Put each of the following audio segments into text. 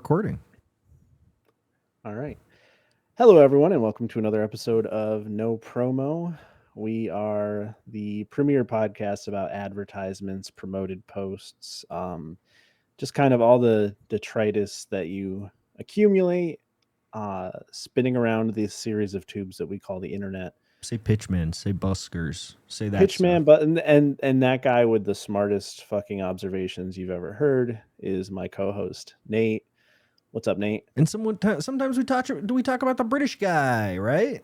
recording. All right. Hello, everyone, and welcome to another episode of No Promo. We are the premier podcast about advertisements, promoted posts, just kind of all the detritus that you accumulate spinning around this series of tubes that we call the internet. Say pitchman, say buskers, say that stuff. Pitchman, but and that guy with the smartest fucking observations you've ever heard is my co-host Nate. What's up, Nate? And sometimes we talk about the British guy, right?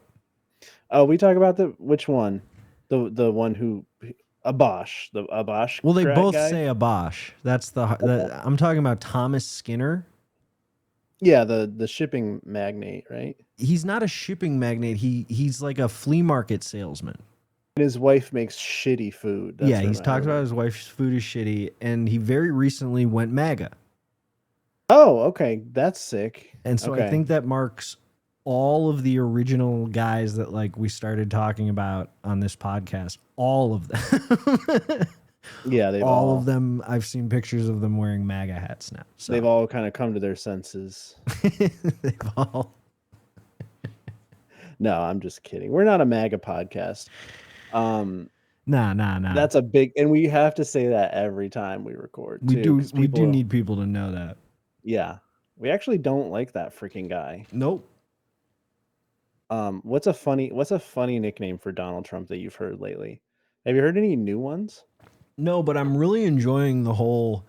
Oh, we talk about which one? The one who Abosh, the Abosh. Well, they both guy? say Abosh. That's I'm talking about Thomas Skinner. Yeah, the shipping magnate, right? He's not a shipping magnate. He's like a flea market salesman. And his wife makes shitty food. Yeah, he's talked about his wife's food is shitty, and he very recently went MAGA. Oh, okay, that's sick. And so I think that marks all of the original guys that like we started talking about on this podcast. All of them. Yeah, all of them. I've seen pictures of them wearing MAGA hats now. So they've all kind of come to their senses. They've all. No, I'm just kidding. We're not a MAGA podcast. Nah. That's a big, and we have to say that every time we record. We do need people to know that. Yeah, we actually don't like that freaking guy. Nope. What's a funny nickname for Donald Trump that you've heard lately? Have you heard any new ones? No, but I'm really enjoying the whole.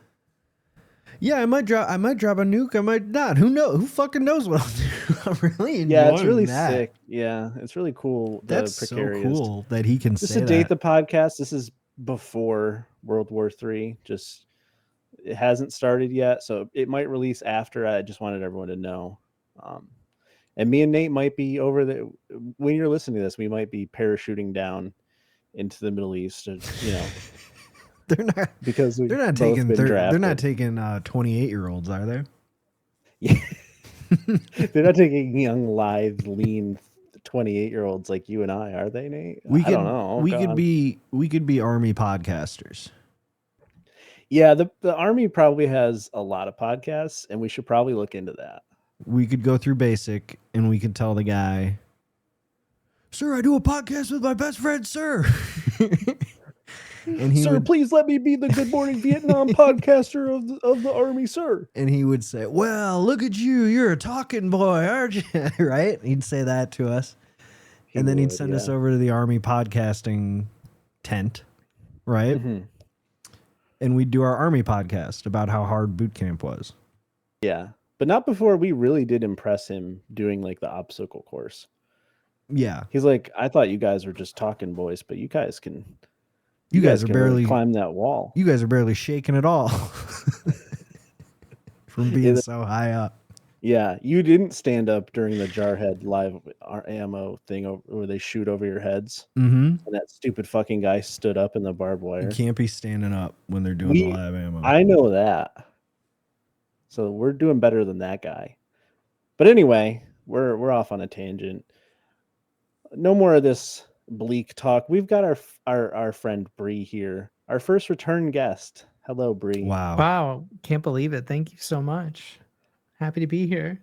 Yeah, I might drop a nuke. I might not. Who knows? Who fucking knows what I'll do? I'm really enjoying that. Yeah, it's really sick. Yeah, it's really cool. That's so cool that he can just say to date the podcast. This is before World War III. Just it hasn't started yet, so it might release after. I just wanted everyone to know. And me and Nate might be over there when you're listening to this. We might be parachuting down into the Middle East. You know. They're not because they're not taking 28-year-olds, are they? Yeah. They're not taking young, lithe, lean 28-year-olds like you and I, are they, Nate? I don't know. We could be army podcasters. Yeah, the army probably has a lot of podcasts, and we should probably look into that. We could go through basic, and we could tell the guy, "Sir, I do a podcast with my best friend, sir." And sir, please let me be the Good Morning Vietnam podcaster of the army, sir. And he would say, "Well, look at you. You're a talking boy, aren't you?" Right? He'd say that to us. And then he'd send us over to the army podcasting tent, right? Mm-hmm. And we'd do our army podcast about how hard boot camp was. Yeah. But not before we really did impress him doing like the obstacle course. Yeah. He's like, I thought you guys were just talking boys, but you guys can... You guys are barely really climb that wall. You guys are barely shaking at all from being so high up. Yeah, you didn't stand up during the Jarhead live ammo thing where they shoot over your heads. Mm-hmm. And that stupid fucking guy stood up in the barbed wire. You can't be standing up when they're doing the live ammo. I know that. So we're doing better than that guy. But anyway, we're off on a tangent. No more of this bleak talk. We've got our friend Brie here, our first return guest. Hello, Brie. Wow, can't believe it. Thank you so much. Happy to be here.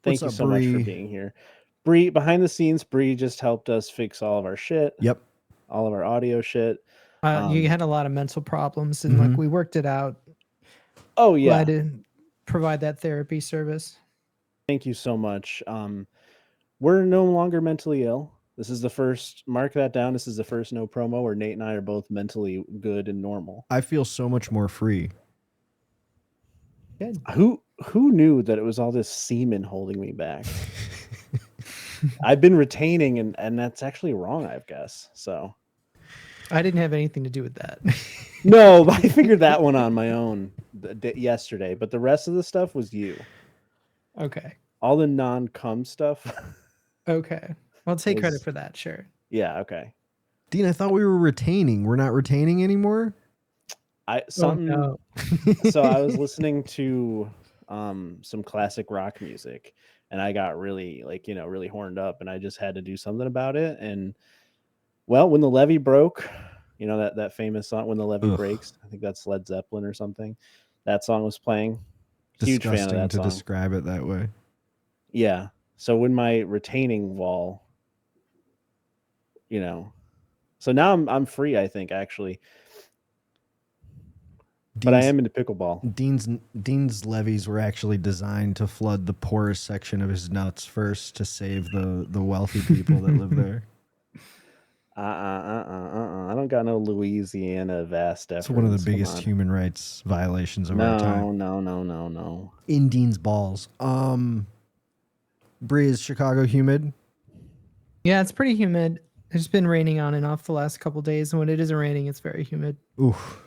Thank you so much for being here. Brie, behind the scenes, Brie just helped us fix all of our shit. Yep. All of our audio shit. You had a lot of mental problems and like we worked it out. Oh yeah. Glad to provide that therapy service. Thank you so much. We're no longer mentally ill. This is the first, mark that down. This is the first No Promo where Nate and I are both mentally good and normal. I feel so much more free. Good. Who knew that it was all this semen holding me back? I've been retaining and that's actually wrong, I guess. So I didn't have anything to do with that. No, I figured that one on my own yesterday, but the rest of the stuff was you. Okay. All the non-cum stuff. Okay. I'll take credit for that, sure. Yeah, okay. Dean, I thought we were retaining. We're not retaining anymore? So I was listening to some classic rock music and I got really really horned up and I just had to do something about it. And well, when the levee broke, you know, that famous song, When the Levee Breaks, I think that's Led Zeppelin or something. That song was playing Huge fan of disgusting that to song. describe it that way. Yeah. So when my retaining wall, so now I'm free, I think, actually. But I am into pickleball. Dean's levees were actually designed to flood the poorest section of his nuts first to save the wealthy people that live there. I don't got no Louisiana vast efforts. It's one of the biggest human rights violations of our time. No. In Dean's balls. Brie, is Chicago humid? Yeah, it's pretty humid. It's been raining on and off the last couple days, and when it isn't raining, it's very humid. Oof.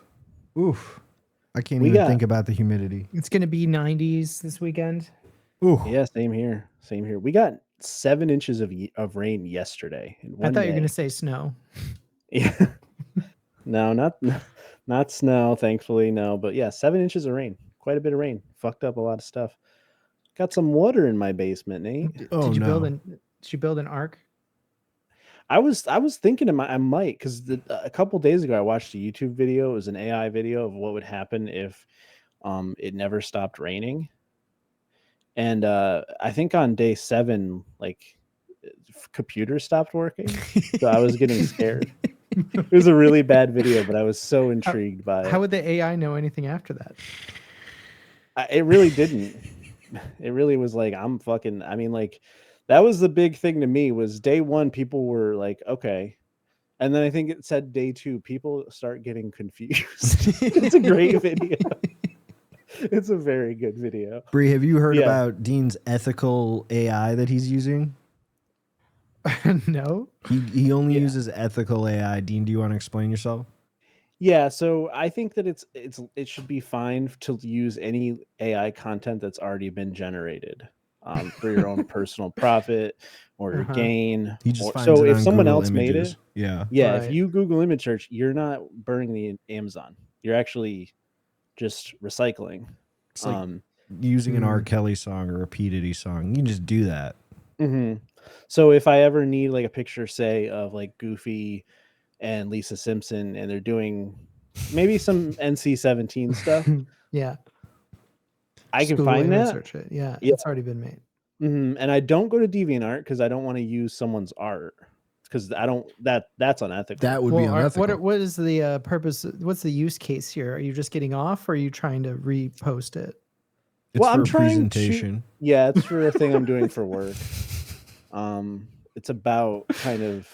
I can't even think about the humidity. It's going to be 90s this weekend. Ooh. Yeah, same here. We got 7 inches of rain yesterday. I thought you were going to say snow. Yeah. No, not snow, thankfully, no. But yeah, 7 inches of rain. Quite a bit of rain. Fucked up a lot of stuff. Got some water in my basement, Nate. Did you build an ark? I was thinking I might, because a couple days ago I watched a YouTube video. It was an AI video of what would happen if it never stopped raining. And I think on day 7, like, computers stopped working. So I was getting scared. It was a really bad video, but I was so intrigued by it. How would the AI know anything after that? It really didn't. It really was like, that was the big thing to me, was day 1, people were like, okay. And then I think it said day 2, people start getting confused. It's a great video. It's a very good video. Brie, have you heard about Dean's ethical AI that he's using? No. He only uses ethical AI. Dean, do you want to explain yourself? Yeah, so I think that it should be fine to use any AI content that's already been generated for your own personal profit or gain. He just finds so it if on someone Google else Images. made it, right. If you Google image search, you're not burning the Amazon. You're actually just recycling. It's like using an R. Kelly song or a P. Diddy song. You can just do that. Mm-hmm. So if I ever need like a picture, say, of like Goofy and Lisa Simpson, and they're doing maybe some NC-17 stuff, I can find that. Search it. Yeah, it's already been made. Mm-hmm. And I don't go to DeviantArt because I don't want to use someone's art, because I don't. That's unethical. That would be unethical. What is the purpose? What's the use case here? Are you just getting off, or are you trying to repost it? It's for presentation. It's for a thing I'm doing for work. It's about kind of.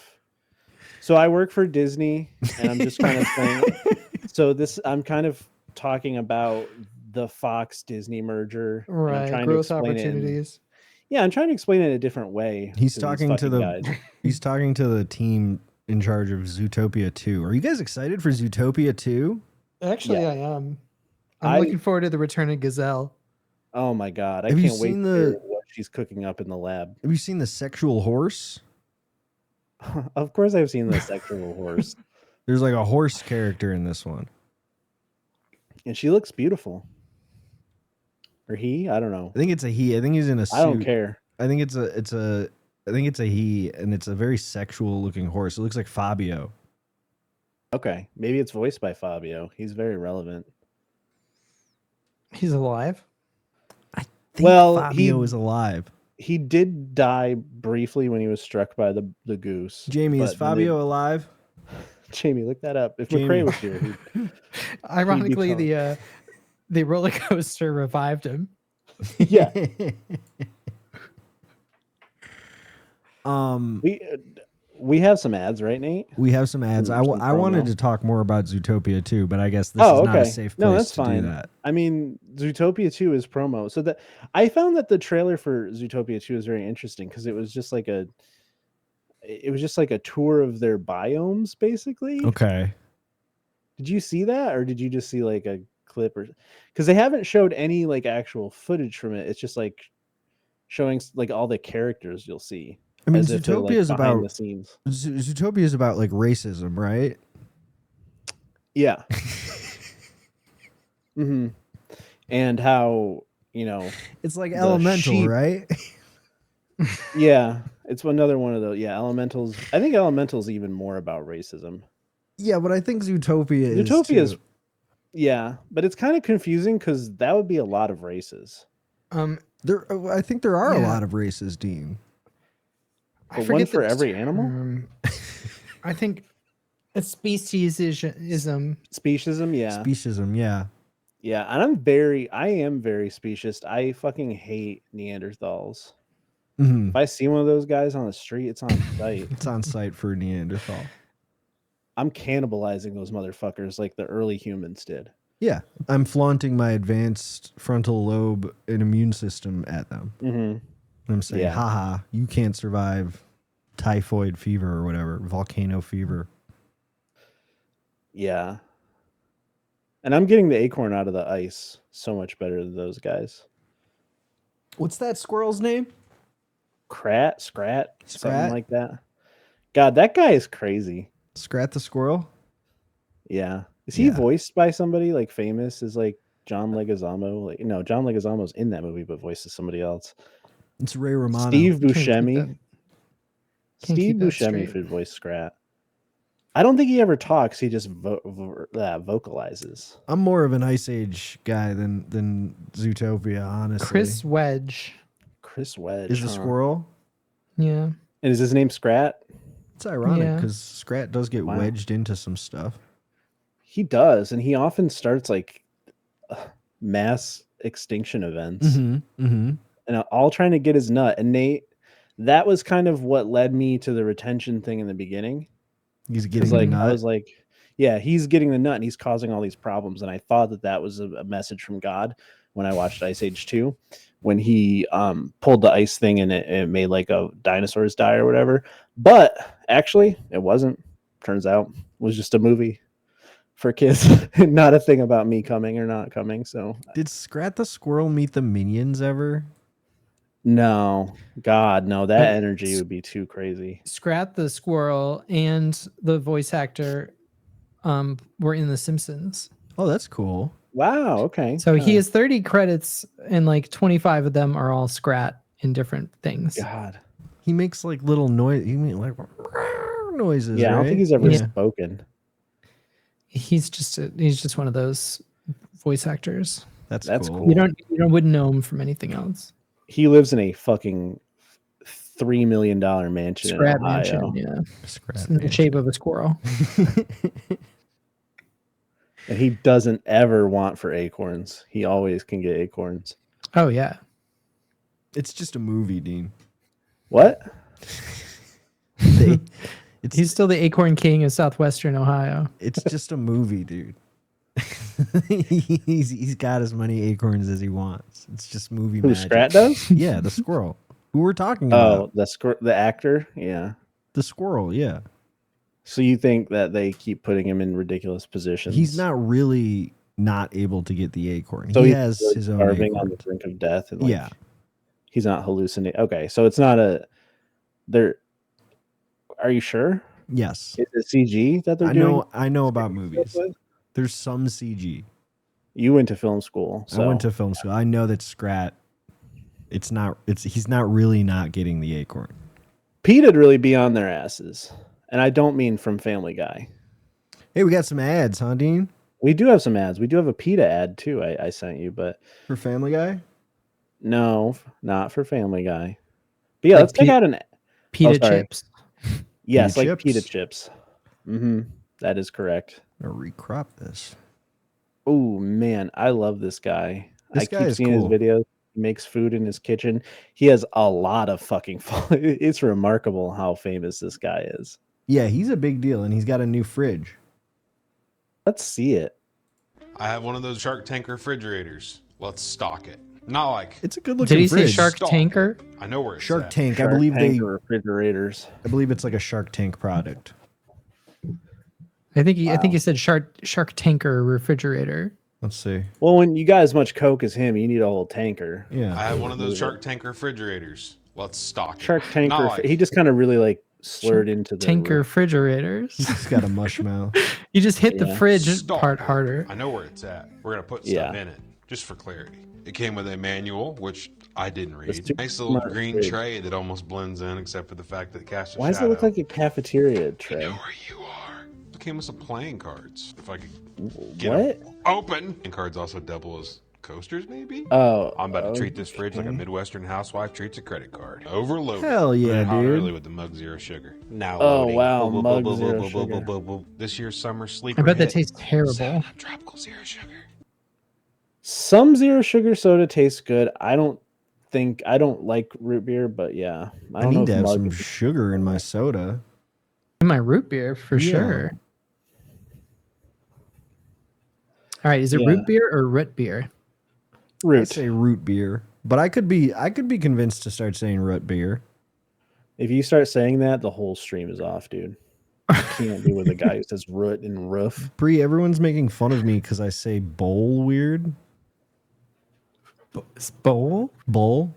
So I work for Disney, and I'm just kind of saying. So I'm kind of talking about the Fox Disney merger. Right. Growth opportunities. I'm trying to explain it in a different way. He's talking to the team in charge of Zootopia 2. Are you guys excited for Zootopia 2? Actually, I am. I'm looking forward to the return of Gazelle. Oh my God. I can't wait to hear what she's cooking up in the lab. Have you seen the sexual horse? Of course I've seen the sexual horse. There's like a horse character in this one. And she looks beautiful. Or he? I don't know. I think it's a he. I think he's in a suit. I don't care. I think it's a he, and it's a very sexual looking horse. It looks like Fabio. Okay. Maybe it's voiced by Fabio. He's very relevant. He's alive? I think Fabio is alive. He did die briefly when he was struck by the goose. Jamie, is Fabio alive? Jamie, look that up. If McCrae was here, ironically, the roller coaster revived him. Yeah. We have some ads, right, Nate? We have some ads. I wanted to talk more about Zootopia 2 but I guess this is not a safe place to do that. I mean, Zootopia 2 is promo. So I found that the trailer for Zootopia 2 is very interesting because it was just like a tour of their biomes, basically. Okay. Did you see that, or did you just see like a clip? Or because they haven't showed any like actual footage from it. It's just like showing like all the characters you'll see. I mean, Zootopia is about the scenes. Zootopia is about like racism, right? Yeah. Mm-hmm. And how, it's like Elemental, right? Yeah, it's another one of those. Yeah, Elementals. I think Elemental's even more about racism. Yeah, but I think Zootopia is Yeah, but it's kind of confusing because that would be a lot of races. I think there are a Yeah. lot of races, Dean. I But forget one for the every animal? term. I think it's speciesism. Speciesism, yeah. Speciesism, yeah. Yeah, and I am very specious. I fucking hate Neanderthals. Mhm. If I see one of those guys on the street, it's on sight. It's on site for Neanderthal. I'm cannibalizing those motherfuckers like the early humans did. Yeah, I'm flaunting my advanced frontal lobe and immune system at them. Mm-hmm. I'm saying, haha, you can't survive typhoid fever or whatever, volcano fever. Yeah. And I'm getting the acorn out of the ice so much better than those guys. What's that squirrel's name? Skrat, something Skrat? like that. God, that guy is crazy. Skrat the squirrel? Yeah. Is he voiced by somebody like famous? Is like John Leguizamo? Like, no, John Leguizamo's in that movie, but voices somebody else. It's Ray Romano. Steve Buscemi. Steve Buscemi should voice Skrat. I don't think he ever talks. He just vocalizes. I'm more of an Ice Age guy than Zootopia, honestly. Chris Wedge is a squirrel. Yeah. And is his name Skrat? It's ironic because Skrat does get wedged into some stuff. He does, and he often starts like mass extinction events, and all trying to get his nut. And Nate, that was kind of what led me to the retention thing in the beginning. He's getting the nut. I was like, yeah, he's getting the nut, and he's causing all these problems. And I thought that was a message from God when I watched Ice Age 2, when he pulled the ice thing and it made like a dinosaurs die or whatever. But actually, it wasn't. Turns out, it was just a movie for kids, not a thing about me coming or not coming. So, did Skrat the squirrel meet the minions ever? No, God, no. That energy would be too crazy. Skrat the squirrel and the voice actor were in The Simpsons. Oh, that's cool. Wow. Okay. So he has 30 credits, and like 25 of them are all Skrat in different things. God, he makes like little noise. You mean like noises? Yeah, right? I don't think he's ever spoken. He's just one of those voice actors. That's cool. You wouldn't know him from anything else. He lives in a fucking $3 million mansion Skrat in Ohio. mansion, yeah. Skrat in the shape of a squirrel. And he doesn't ever want for acorns. He always can get acorns. Oh yeah. It's just a movie, Dean. What? He's still the Acorn King of Southwestern Ohio. It's just a movie, dude. he's got as many acorns as he wants. It's just movie magic. Skrat does? Yeah, the squirrel. Who we're talking about. Oh, the actor? Yeah. The squirrel, yeah. So you think that they keep putting him in ridiculous positions? He's not really not able to get the acorn. So he he's has really his own starving acorn. on the brink of death. And yeah. He's not hallucinating. Okay, so it's not they're. Are you sure? Yes. Is it CG that they're doing? I know about movies. There's some CG. You went to film school. So. I went to film school. I know that Skrat. He's not really not getting the acorn. Peta'd really be on their asses. And I don't mean from Family Guy. Hey, we got some ads, huh, Dean? We do have some ads. We do have a PETA ad too. I sent you, but for Family Guy? No, not for Family Guy. But yeah, let's check out an PETA chips. Yes, PETA like PETA chips. That is correct. I'll recrop this. Oh man, I love this guy. I keep seeing cool. his videos. He makes food in his kitchen. He has a lot of fucking it's remarkable how famous this guy is. Yeah, he's a big deal, and he's got a new fridge. Let's see it. I have one of those Shark Tank refrigerators. Let's stock it. Not like it's a good looking. Did he fridge. say Shark Tanker? I know where it's Shark at. Tank. Shark I believe Tank refrigerators. I believe it's like a Shark Tank product. I think he said Shark Tanker refrigerator. Let's see. Well, when you got as much Coke as him, you need a whole tanker. Yeah. I have one of those Shark Tank refrigerators. Let's stock it. Shark Tank. Like, he just kind of really like slurred into the Tanker refrigerators. He's got a mush mouth. You just hit the fridge Stop. part harder. I know where it's at. We're gonna put stuff in it just for clarity. It came with a manual, which I didn't read. Nice little green tray that almost blends in, except for the fact that it casts a Why does it look like a cafeteria tray? I know where you are. Look came with some playing cards. If I could get What? them open. And cards also double as coasters, maybe? Oh. I'm about to treat this fridge like a Midwestern housewife treats a credit card. Overloaded. Hell yeah, hot dude. early with the mug zero sugar. Now Oh, loading. wow, mug zero sugar. This year's summer sleeper I bet that hit. tastes terrible. 7-Up tropical zero sugar. Some zero sugar soda tastes good. I don't like root beer, but yeah. I need to have some sugar in my soda. In my root beer, for sure. All right, is it root beer or root beer? Root. I say root beer, but I could be convinced to start saying root beer. If you start saying that, the whole stream is off, dude. I can't be with a guy who says root and roof. Brie, everyone's making fun of me because I say bowl weird. Bowl? Bowl.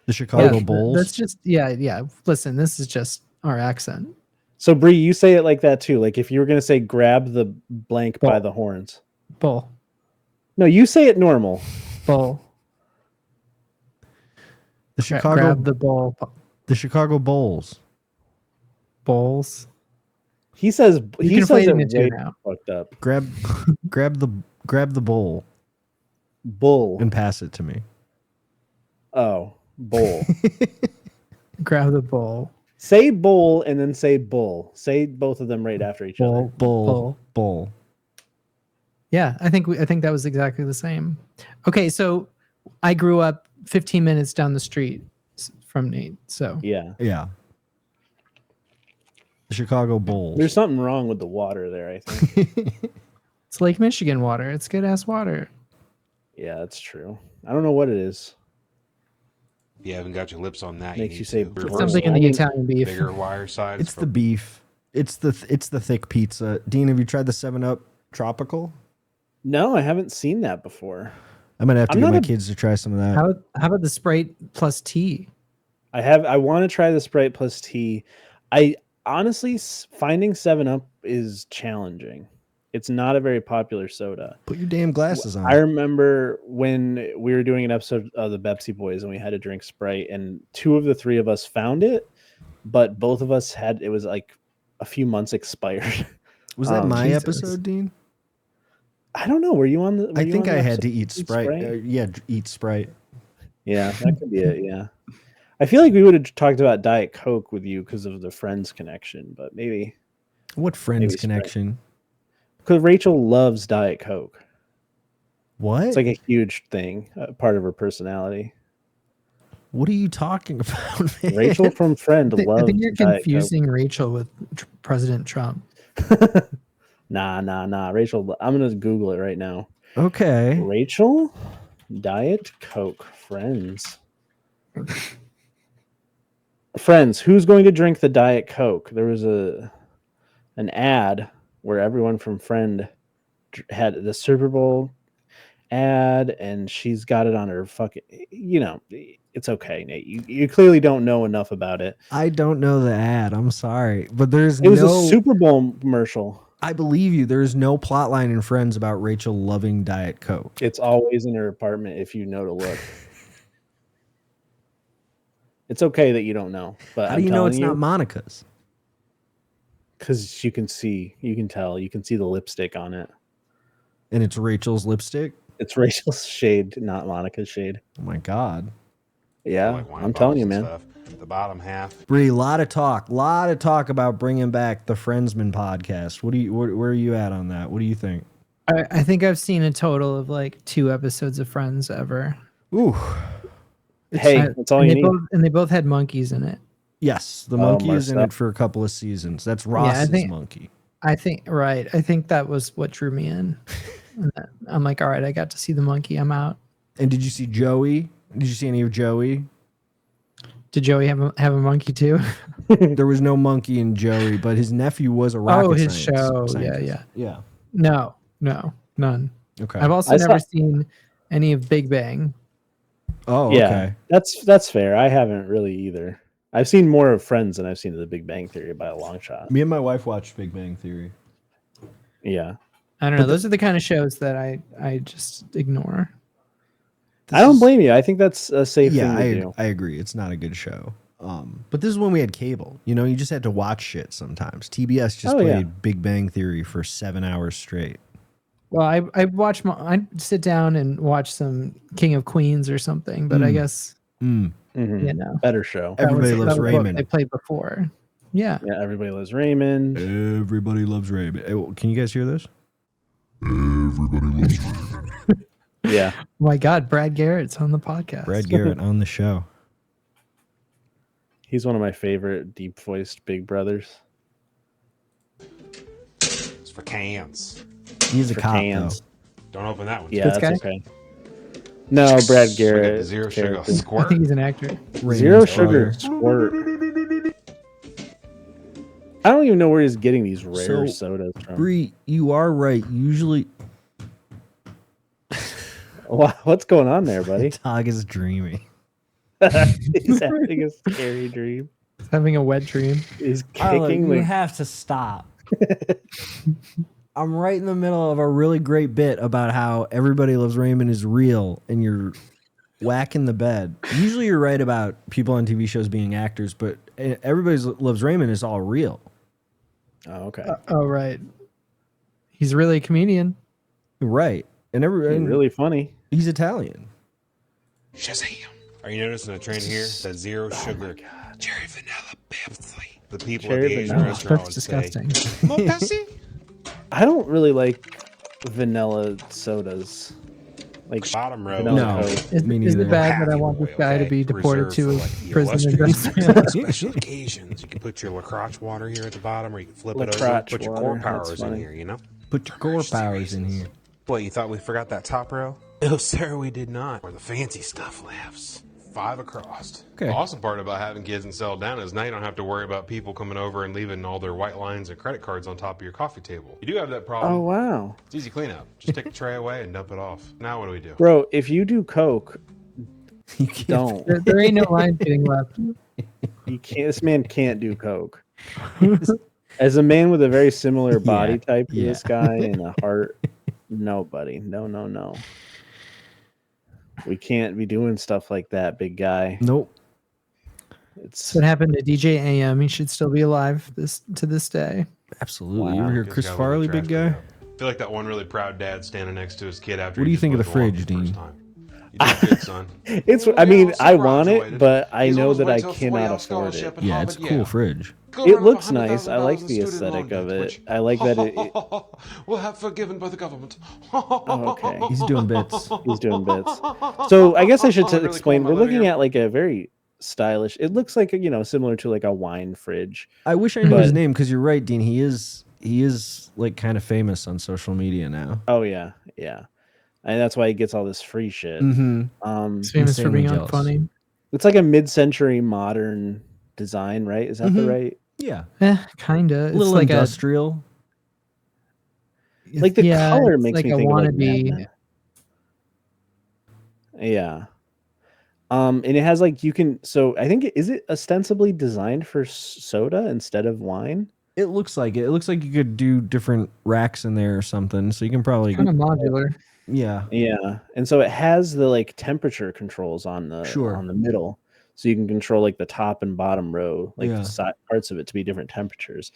The Chicago Bulls. That's just yeah. Listen, this is just our accent. So Brie, you say it like that too. Like if you were gonna say grab the blank by the horns. Bull. No, you say it normal. Bull. The Chicago grab the bull. The Chicago Bulls. Bowls. He says You're conflating the two now. Fucked up. Grab the bowl Bull and pass it to me. Oh, bowl. Grab the bowl. Say bowl and then say bull. Say both of them right after each other. Bowl. Yeah, I think that was exactly the same. Okay, so I grew up 15 minutes down the street from Nate. So yeah. The Chicago Bulls. There's something wrong with the water there, I think. It's Lake Michigan water. It's good ass water. Yeah, that's true. I don't know what it is. If you haven't got your lips on that, Makes you say something in the Italian beef. Bigger wire size. It's the beef. It's the thick pizza. Dean, have you tried the 7-Up Tropical? No, I haven't seen that before. I'm gonna have to get my kids to try some of that. How about the Sprite plus tea? I want to try the Sprite plus tea. I honestly finding 7-Up is challenging. It's not a very popular soda. Put your damn glasses on. I remember when we were doing an episode of the Pepsi Boys and we had to drink Sprite, and 2 of the 3 of us found it, but both of us it was like a few months expired. Was that my episode, Dean? I don't know. Were you on the? I think I had to eat Sprite. Eat Sprite. Yeah, that could be it. Yeah. I feel like we would have talked about Diet Coke with you because of the Friends connection, but maybe. What Friends connection? Because Rachel loves Diet Coke. What? It's like a huge thing, part of her personality. What are you talking about, man? Rachel from Friend loves. I think you're Diet confusing Coke. Rachel with President Trump. Nah. Rachel, I'm gonna Google it right now. Okay. Rachel, Diet Coke, Friends. Friends, who's going to drink the Diet Coke? There was an ad where everyone from Friend had the Super Bowl ad, and she's got it on her fucking. It's okay, Nate. You clearly don't know enough about it. I don't know the ad. I'm sorry, but it was a Super Bowl commercial. I believe you. There's no plot line in Friends about Rachel loving Diet Coke. It's always in her apartment if you know to look. It's okay that you don't know, but how do you know it's not Monica's? Because you can tell, you can see the lipstick on it. And it's Rachel's lipstick? It's Rachel's shade, not Monica's shade. Oh my God. Yeah, I'm telling you, man. The bottom half. Brie, a lot of talk about bringing back the Friendsman podcast. Where are you at on that? What do you think? I think I've seen a total of like 2 episodes of Friends ever. Ooh. Hey, that's all you need. And they both had monkeys in it. Yes, the monkey is in it for a couple of seasons. That's Ross's monkey. I think that was what drew me in. I'm like, all right, I got to see the monkey. I'm out. And did you see Joey? Did you see any of Joey? Did Joey have a monkey too? There was no monkey in Joey, but his nephew was a rocket scientist. Yeah. No, none. Okay. I've also never seen any of Big Bang. Oh, yeah, okay. That's fair. I haven't really either. I've seen more of Friends than I've seen The Big Bang Theory by a long shot. Me and my wife watched Big Bang Theory. Yeah. I don't know. Those are the kind of shows that I just ignore. I don't blame you. I think that's a safe thing to do. I agree. It's not a good show. But this is when we had cable. You know, you just had to watch shit sometimes. TBS just played Big Bang Theory for 7 hours straight. Well, I'd sit down and watch some King of Queens or something, but I guess you know, better show. Everybody Loves Raymond. They played before. Yeah. Yeah, Everybody Loves Raymond. Everybody Loves Raymond. Can you guys hear this? Everybody loves Raymond. Yeah. Oh my God, Brad Garrett's on the podcast. Brad Garrett on the show. He's one of my favorite deep-voiced Big Brothers. It's for cans. He's a cop, though. Don't open that one. Yeah, This that's guy? okay. No, Brad Garrett. Zero sugar I squirt. think he's an actor. Zero sugar squirt. I don't even know where he's getting these rare sodas from. Brie, you are right. Usually, What's going on there, buddy? dog is dreaming. He's having a scary dream. He's having a wet dream. He's kicking. You have to stop. I'm right in the middle of a really great bit about how Everybody Loves Raymond is real, and you're whacking the bed. Usually, you're right about people on TV shows being actors, but Everybody Loves Raymond is all real. Oh, okay. Oh, right. He's really a comedian. Right. And really funny. He's Italian. Shazam. Are you noticing a trend here? That zero sugar cherry vanilla Pepsi. The people Cherry at the Asian vanilla. restaurant That's would disgusting. say, "More Pepsi?" I don't really like vanilla sodas. Like Bottom row. No. Is Me it neither. bad that I want this guy to be deported to a prison in Venezuela? for special occasions. You can put your LaCroix water here at the bottom, or you can flip it over. LaCroix Put your water, core that's powers in funny. here, you know? Put your core powers in here. Boy, you thought we forgot that top row? No, sir, we did not. Where the fancy stuff lives. 5 across. Okay. The awesome part about having kids and settle down is now you don't have to worry about people coming over and leaving all their white lines and credit cards on top of your coffee table. You do have that problem. Oh, wow. It's easy cleanup. Just take the tray away and dump it off. Now what do we do? Bro, if you do Coke, You can't. don't. There ain't no lines getting left. You can't. This man can't do Coke. As a man with a very similar body type to this guy and a heart, no, buddy. No. We can't be doing stuff like that, big guy. Nope. It's What happened to DJ AM? He should still be alive to this day. Absolutely. Wow. You ever hear Just Chris got a Farley, little big trash guy? I feel like that one really proud dad standing next to his kid after. What do he you think of just the mowed lawn fridge, for the first Dean? time. You did good, son. it's. Well, I mean, we I also want it, graduated. but I He's know always that went I to a cannot 4-year afford it. scholarship at Yeah, Harvard, it's a cool fridge. It Go run looks up nice. I like $100,000 the in student aesthetic loan of debt, it. which I like that it. we'll have forgiven by the government. Okay. He's doing bits. He's doing bits. So I guess I should Really explain. cool, We're looking Melania. at like a very stylish. It looks like similar to like a wine fridge. I wish I knew his But- name because you're right, Dean. He is like kind of famous on social media now. Oh yeah, and that's why he gets all this free shit. Mm-hmm. He's famous for insanely being jealous. unfunny. It's like a mid-century modern design, right? Is that the right? Yeah. Kinda. A It's little like industrial. Like the color it's makes like me a think of like wannabe. Mad Men. Yeah. And it has like you can. So I think is it ostensibly designed for soda instead of wine? It looks like it. It looks like you could do different racks in there or something. So you can probably Kind of modular. yeah. Yeah, and so it has the like temperature controls on the middle, so you can control like the top and bottom row, like the parts of it to be different temperatures.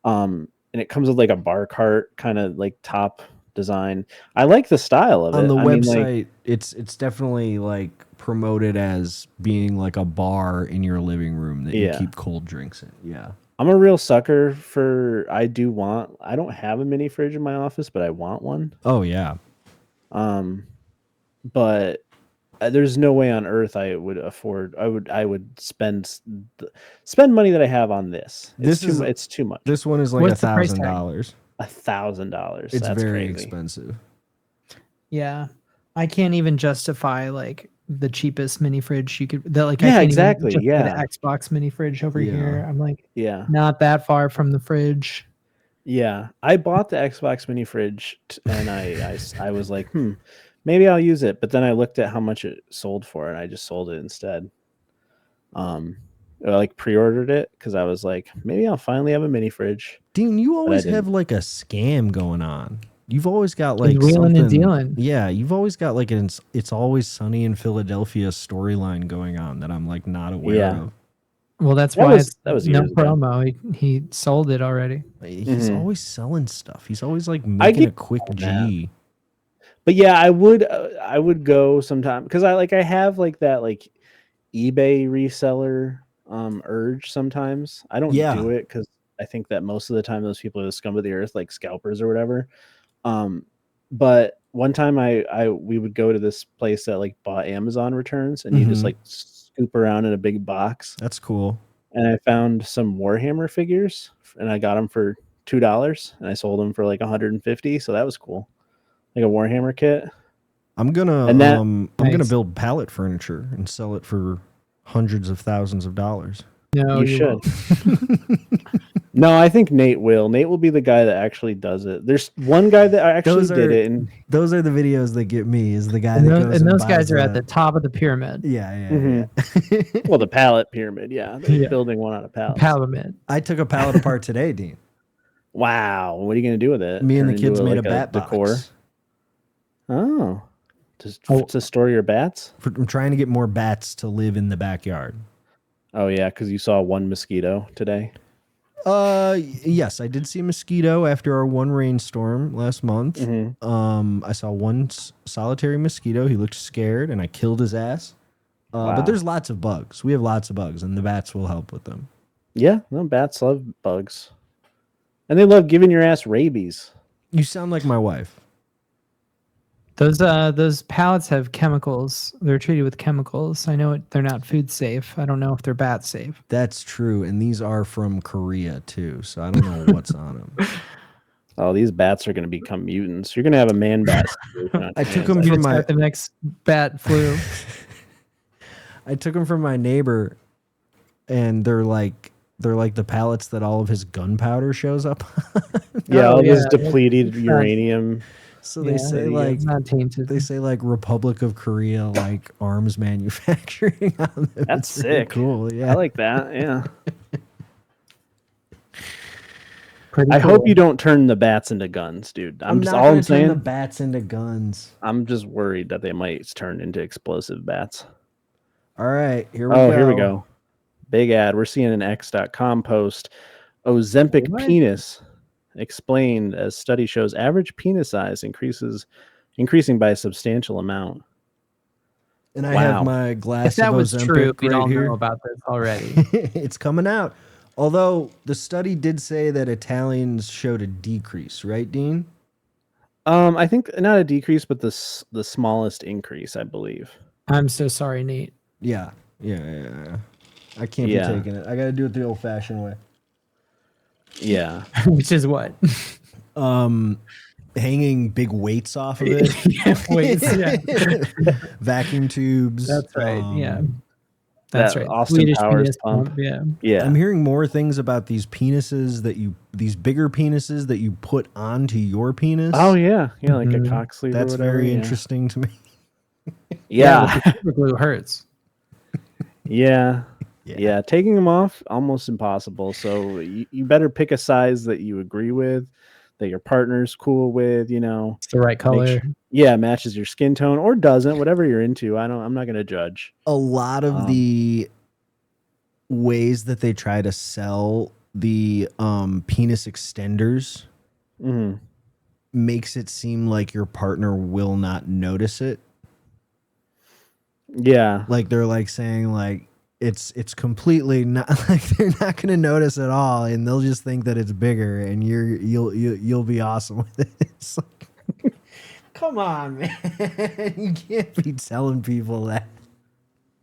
And it comes with like a bar cart kind of like top design. I like the style of it. On the I mean, website, like, it's definitely like promoted as being like a bar in your living room that you keep cold drinks in. Yeah. I'm a real sucker for. I don't have a mini fridge in my office, but I want one. Oh yeah. But there's no way on earth I would afford. I would spend money that I have on this. It's too much. This one is like What's the price tag? $1,000. $1,000. It's That's very crazy. expensive. Yeah. I can't even justify like the cheapest mini fridge you could I Yeah, can't exactly, Even justify yeah. the Xbox mini fridge over Yeah. here. I'm like Yeah, not that far from the fridge. yeah. I bought the Xbox mini fridge, and I was like, maybe I'll use it. But then I looked at how much it sold for, and I just sold it instead. I like pre-ordered it because I was like, maybe I'll finally have a mini fridge. Dean, you always didn't. have like a scam going on. You've always got like wheeling and something. dealing. Yeah, you've always got like It's Always Sunny in Philadelphia storyline going on that I'm like not aware of. Well, that's That why was no years ago. promo. He sold it already. He's always selling stuff. He's always like I making get a quick on G. But yeah, I would go sometime because I have like that like eBay reseller urge sometimes. I don't Yeah. do it because I think that most of the time those people are the scum of the earth, like scalpers or whatever. But one time we would go to this place that like bought Amazon returns, and you just like scoop around in a big box. That's cool. And I found some Warhammer figures, and I got them for $2, and I sold them for like 150. So that was cool, like a Warhammer kit. I'm gonna And I'm gonna build pallet furniture and sell it for hundreds of thousands of dollars. No, you should. No, I think Nate will. Nate will be the guy that actually does it. There's one guy that actually did it, and those are the videos that get me. Is the guy that goes and those buys guys are at the top of the pyramid. Yeah. Well, the pallet pyramid. Yeah, they're building one on a pallet. Pyramid. I took a pallet apart today, Dean. Wow, what are you gonna do with it? Me and the kids made a bat decor. box. Oh, to store your bats? I'm trying to get more bats to live in the backyard. Oh yeah, because you saw one mosquito today. Yes, I did see a mosquito after our one rainstorm last month. I saw one solitary mosquito. He looked scared, and I killed his ass. Wow. But there's lots of bugs. We have lots of bugs, and the bats will help with them. Yeah, no, bats love bugs, and they love giving your ass rabies. You sound like my wife. Those pallets have chemicals. They're treated with chemicals. I know they're not food safe. I don't know if they're bat safe. That's true, and these are from Korea too, so I don't know what's on them. Oh, these bats are going to become mutants. You're going to have a man bat. I took them from the next bat flu. I took them from my neighbor, and they're like the pallets that all of his gunpowder shows up. Yeah, all this depleted uranium. So they say like not tainted. They say like Republic of Korea like arms manufacturing on them. That's sick. Cool. Yeah, I like that. Yeah. I hope you don't turn the bats into guns, dude. I'm just not all I'm turn saying. The bats into guns. I'm just worried that they might turn into explosive bats. All right, here we go. Here we go. Big ad. We're seeing an X.com post. Ozempic penis explained as study shows average penis size increasing by a substantial amount. And I have my glass if that of was Ozempic true, we right all here. know about this already. It's coming out. Although the study did say that Italians showed a decrease, right, Dean? I think not a decrease, but the smallest increase, I believe. I'm so sorry, Nate. Yeah. I can't be taking it. I got to do it the old-fashioned way. Yeah. Which is what? Hanging big weights off of it. Weights, Vacuum tubes. That's right. Yeah. That's right. Austin Swedish Powers pump. Yeah. I'm hearing more things about these penises these bigger penises that you put onto your penis. Oh yeah. Yeah, like a cock sleeve. That's or whatever. very interesting to me. Yeah. Super glue hurts. Yeah. Taking them off, almost impossible. So you better pick a size that you agree with, that your partner's cool with, It's the right color. Matches your skin tone or doesn't, whatever you're into. I'm not going to judge. A lot of the ways that they try to sell the penis extenders makes it seem like your partner will not notice it. Yeah. Like they're like saying like it's completely not like they're not going to notice at all, and they'll just think that it's bigger, and you'll be awesome with it. It's like, come on, man, you can't be telling people that.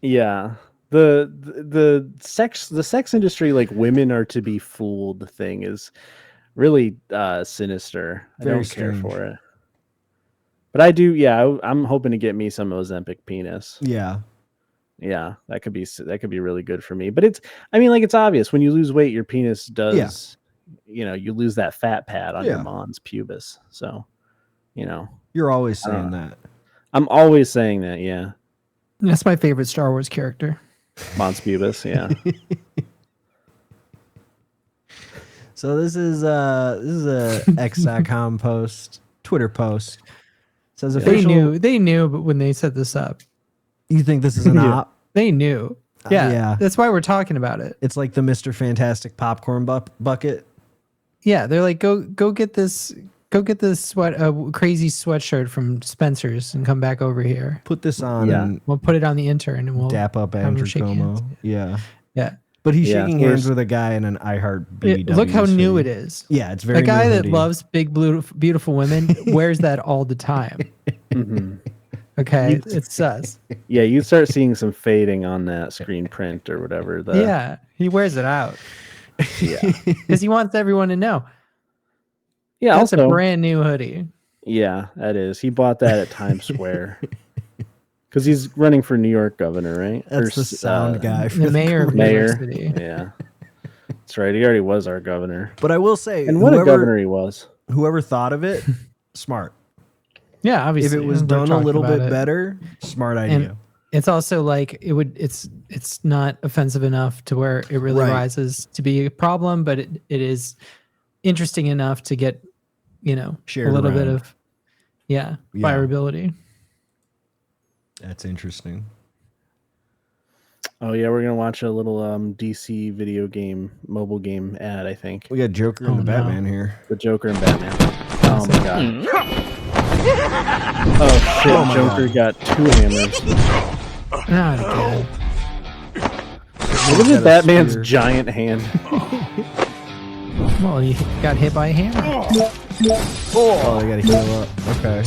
Yeah, the sex industry, like women are to be fooled thing, is really sinister. Very I don't strange. care for it, but I do. Yeah, I'm hoping to get me some Ozempic penis. Yeah, that could be really good for me. But it's obvious when you lose weight, your penis does, you lose that fat pad on your mons pubis. So, You're always saying that. I'm always saying that. Yeah. That's my favorite Star Wars character. Mons pubis. Yeah. So this is a X.com post, Twitter post. It says They knew, but when they set this up, you think this is an op? they knew. Yeah, that's why we're talking about it. It's like the Mr. Fantastic popcorn bucket. Yeah, they're like, go get this crazy sweatshirt from Spencer's and come back over here. Put this on. And we'll put it on the intern and we'll dap up Andrew Como. Yeah. Yeah. But he's shaking hands with a guy in an iHeart BBW. Look how new it is. Yeah, it's very new. A guy that hoodie. loves big, beautiful women wears that all the time. Mm-hmm. Okay, it's sus. Yeah, you start seeing some fading on that screen print or whatever. Yeah, he wears it out. Yeah, because he wants everyone to know. Yeah, that's also a brand new hoodie. Yeah, that is. He bought that at Times Square because he's running for New York governor, right? That's the sound guy, for the mayor of New York City. Yeah, that's right. He already was our governor. But I will say, and what a governor he was. Whoever thought of it, smart. Yeah, obviously. If it was done a little bit better, smart idea. And it's also like it's not offensive enough to where it really rises to be a problem, but it is interesting enough to get, shared a little around. bit of fireability. That's interesting. Oh yeah, we're gonna watch a little DC video game, mobile game ad. I think we got Joker and the Batman here. The Joker and Batman. Oh my god. Oh shit! Joker got 2 hammers. Not again. Look at Batman's giant hand. Well, he got hit by a hammer. Oh, they gotta heal up. Okay.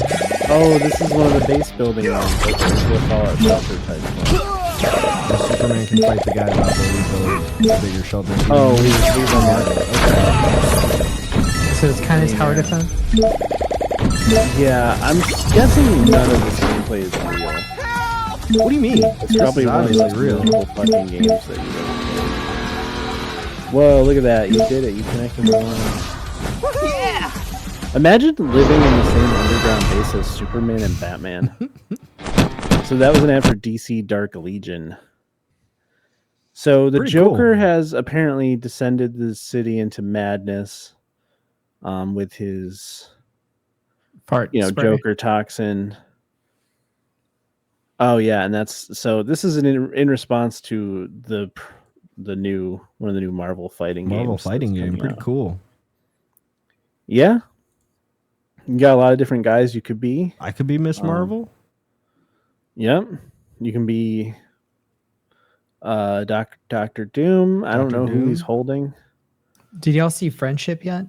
Oh, this is one of the base building ones. Like the Fallout shelter type one. Superman can fight the guy about the bigger shelter. Oh, he's on that. Okay. So it's kind of tower defense? Yeah, I'm guessing none of this gameplay is real. What do you mean? It's probably one of those real fucking games that you never played. Whoa, look at that. You did it. You connected the lines. Yeah! Imagine living in the same underground base as Superman and Batman. So that was an ad for DC Dark Legion. So the Joker has apparently descended the city into madness with his Joker toxin. Oh yeah, and this is in response to one of the new Marvel fighting games. Marvel fighting game, pretty cool. Yeah. You got a lot of different guys you could be. I could be Miss Marvel. Yep. You can be Dr. Doom. I don't know who he's holding. Did y'all see Friendship yet?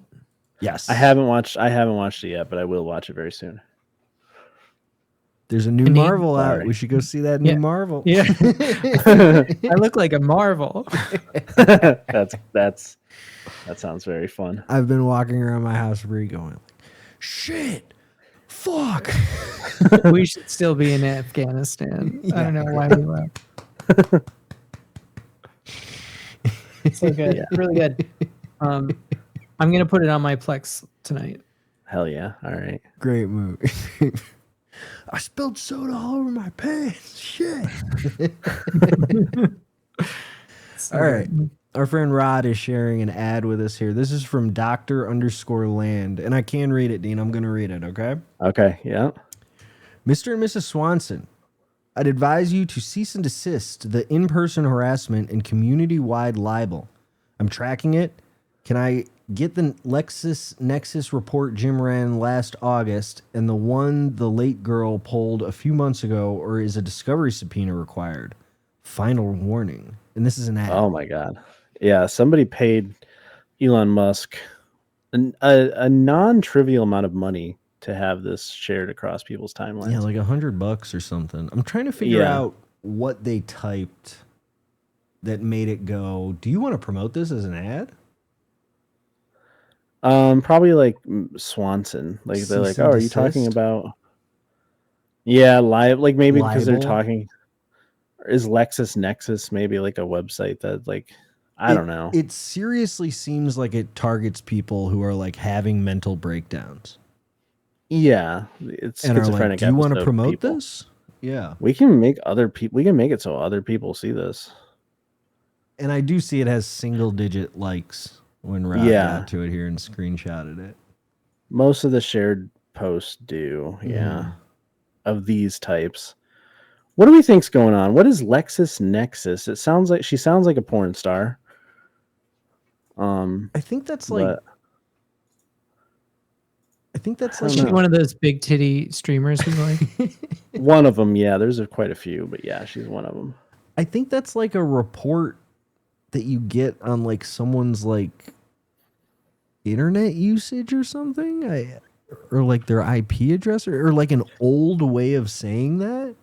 Yes. I haven't watched it yet, but I will watch it very soon. There's a new Marvel out. We should go see that new Marvel. Yeah. I look like a Marvel. That sounds very fun. I've been walking around my house, Brie, going, shit, fuck. We should still be in Afghanistan. Yeah. I don't know why we left. So good. Yeah. Really good. I'm going to put it on my Plex tonight. Hell yeah. All right. Great movie. I spilled soda all over my pants. Shit. All right. Our friend Rod is sharing an ad with us here. This is from Dr._Land. And I can read it, Dean. I'm going to read it, okay? Okay, yeah. Mr. and Mrs. Swanson, I'd advise you to cease and desist the in-person harassment and community-wide libel. I'm tracking it. Can I get the LexisNexis report Jim ran last August and the one the late girl pulled a few months ago, or is a discovery subpoena required? Final warning. And this is an ad. Oh my God. Yeah, somebody paid Elon Musk a non-trivial amount of money to have this shared across people's timelines. Yeah, like $100 or something. I'm trying to figure out what they typed that made it go, do you want to promote this as an ad? Probably like Swanson. Like they're like, oh, are you talking about? Yeah, like maybe because they're talking. Is LexisNexis maybe like a website that like I don't know. It seriously seems like it targets people who are like having mental breakdowns. Yeah, it's schizophrenic. Like, do you want to promote this? Yeah, we can make other people. We can make it so other people see this. And I do see it has single-digit likes when Rob got to it here and screenshotted it. Most of the shared posts do, of these types. What do we think's going on? What is Lexus Nexus? She sounds like a porn star. I think that's like. She's one of those big titty streamers we like. One of them, yeah. There's quite a few, but yeah, she's one of them. I think that's like a report that you get on like someone's like internet usage or something, or like their IP address, or like an old way of saying that.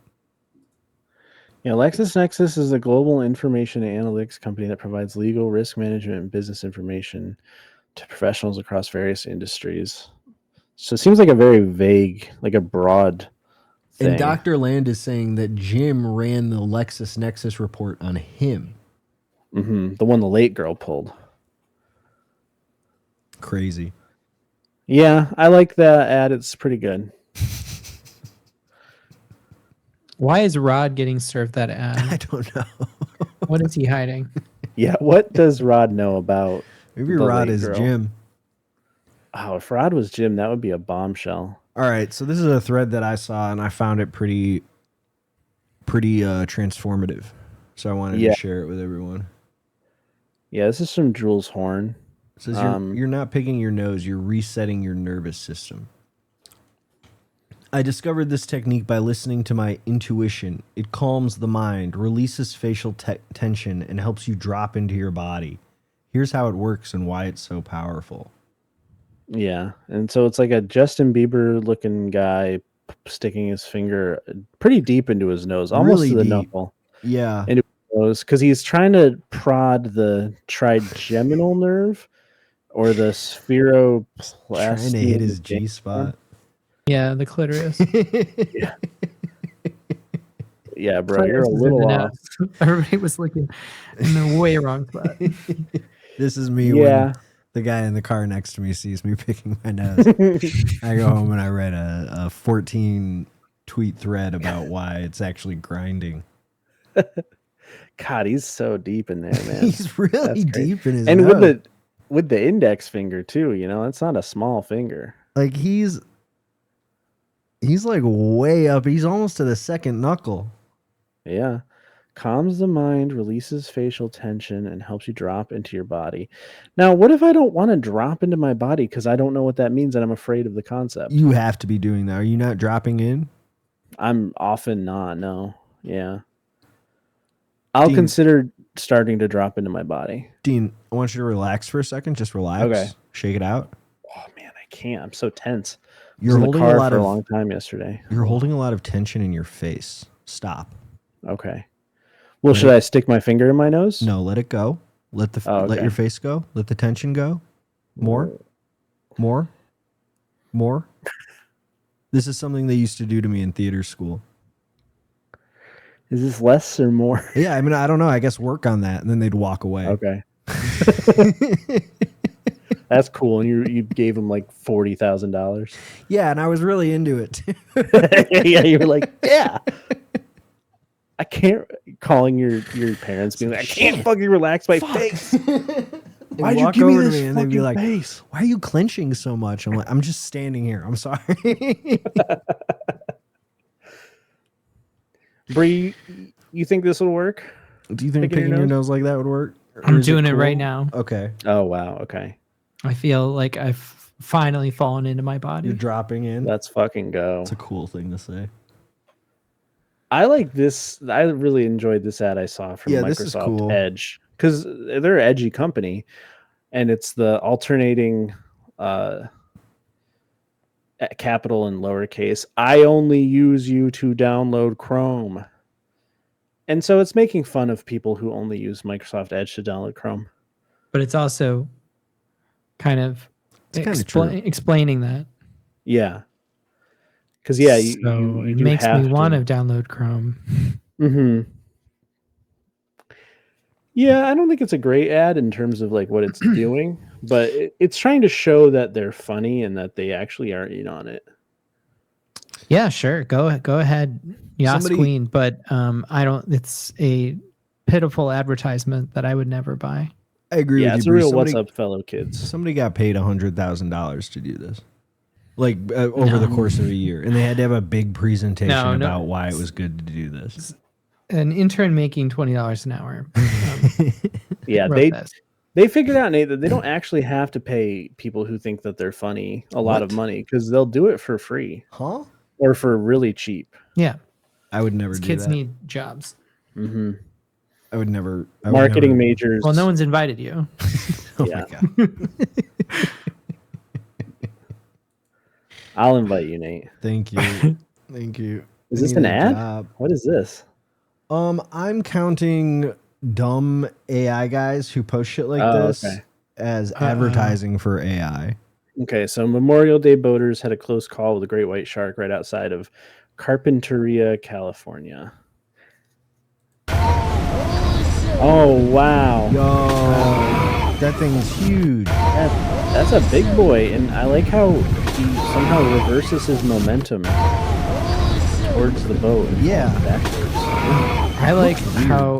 Yeah, LexisNexis is a global information and analytics company that provides legal, risk management, and business information to professionals across various industries. So it seems like a very vague, like a broad thing. And Dr. Land is saying that Jim ran the LexisNexis report on him. Mm-hmm. The one the late girl pulled. Crazy. Yeah, I like that ad. It's pretty good. Why is Rod getting served that ad? I don't know. What is he hiding? Yeah, what does Rod know about? Maybe Rod is girl? Jim. Oh, if Rod was Jim, that would be a bombshell. All right, so this is a thread that I saw, and I found it pretty transformative. So I wanted to share it with everyone. Yeah, this is from Jules Horn. It says you're not picking your nose, you're resetting your nervous system. I discovered this technique by listening to my intuition. It calms the mind, releases facial tension, and helps you drop into your body. Here's how it works and why it's so powerful. Yeah, and so it's like a Justin Bieber looking guy sticking his finger pretty deep into his nose, almost to the knuckle. Yeah. Into his nose, because he's trying to prod the trigeminal nerve or the spheroplasty. Trying to hit his G spot. Yeah, the clitoris. Yeah. Yeah, bro, you're a little off. Everybody was looking in the way wrong spot. This is me when the guy in the car next to me sees me picking my nose. I go home and I read a 14 tweet thread about why it's actually grinding. God, he's so deep in there, man. He's really deep in his and nose. with the index finger too, you know, it's not a small finger. Like he's like way up. He's almost to the second knuckle. Yeah. Calms the mind, releases facial tension, and helps you drop into your body. Now, what if I don't want to drop into my body because I don't know what that means and I'm afraid of the concept? You have to be doing that. Are you not dropping in? I'm often not, no. Yeah. I'll consider starting to drop into my body. Dean, I want you to relax for a second. Just relax. Okay. Shake it out. Oh, man, I can't. I'm so tense. You're holding a lot for a long time yesterday. You're holding a lot of tension in your face. Stop. Okay. Well, should I stick my finger in my nose? No, let it go. Let your face go. Let the tension go. More. This is something they used to do to me in theater school. Is this less or more? Yeah, I mean, I don't know. I guess work on that, and then they'd walk away. Okay. That's cool. And you gave him like $40,000. Yeah, and I was really into it too. Yeah, you were like, yeah. I can't calling your parents being like, I can't fucking relax my face. Why'd you give me this and they'd be like, face? Why are you clenching so much? I'm like, I'm just standing here. I'm sorry. Brie, you think this will work? Do you think picking your nose like that would work? I'm doing it right now. Okay. Oh, wow. Okay. I feel like I've finally fallen into my body. You're dropping in. Let's fucking go. It's a cool thing to say. I like this. I really enjoyed this ad I saw from Microsoft Edge because they're an edgy company, and it's the alternating capital and lowercase. I only use you to download Chrome, and so it's making fun of people who only use Microsoft Edge to download Chrome. But it's also kind of explaining that. Yeah. Because it makes me want to download Chrome. Mm-hmm. Yeah, I don't think it's a great ad in terms of like what it's doing, but it's trying to show that they're funny and that they actually are in on it. Yeah, sure. Go ahead, Yas Queen. But I don't. It's a pitiful advertisement that I would never buy. I agree with you. It's a real what's up, fellow kids. Somebody got paid $100,000 to do this. like over the course of a year, and they had to have a big presentation about why it was good to do this. An intern making $20 an hour. Yeah, they figured out, Nate, that they don't actually have to pay people who think that they're funny a lot of money because they'll do it for free, or for really cheap. Yeah, I would never do kids that. need jobs. Mm-hmm. I would never. Marketing majors. Well, no one's invited you. Oh my God. I'll invite you, Nate. Thank you. Thank you. Is this an ad? What is this? I'm counting dumb AI guys who post shit like this as advertising for AI. Okay, so Memorial Day boaters had a close call with a great white shark right outside of Carpinteria, California. Oh, wow. Yo, that thing's huge. That's a big boy, and I like how he somehow reverses his momentum towards the boat. Backwards. I like how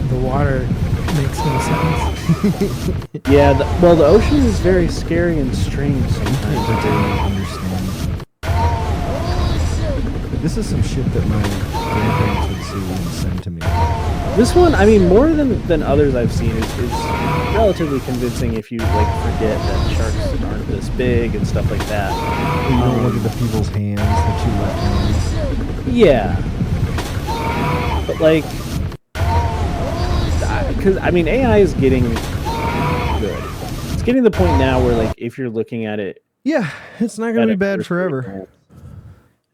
the water makes no sense. Yeah, the ocean is very scary and strange sometimes. I don't understand. This is some shit that my grandparents would see and send to me. This one, I mean, more than others I've seen, is relatively convincing if you forget that sharks aren't this big and stuff like that. You don't look at the people's hands, the two left hands. Yeah, but because I mean, AI is getting good. It's getting to the point now where if you're looking at it, it's not going to be bad forever.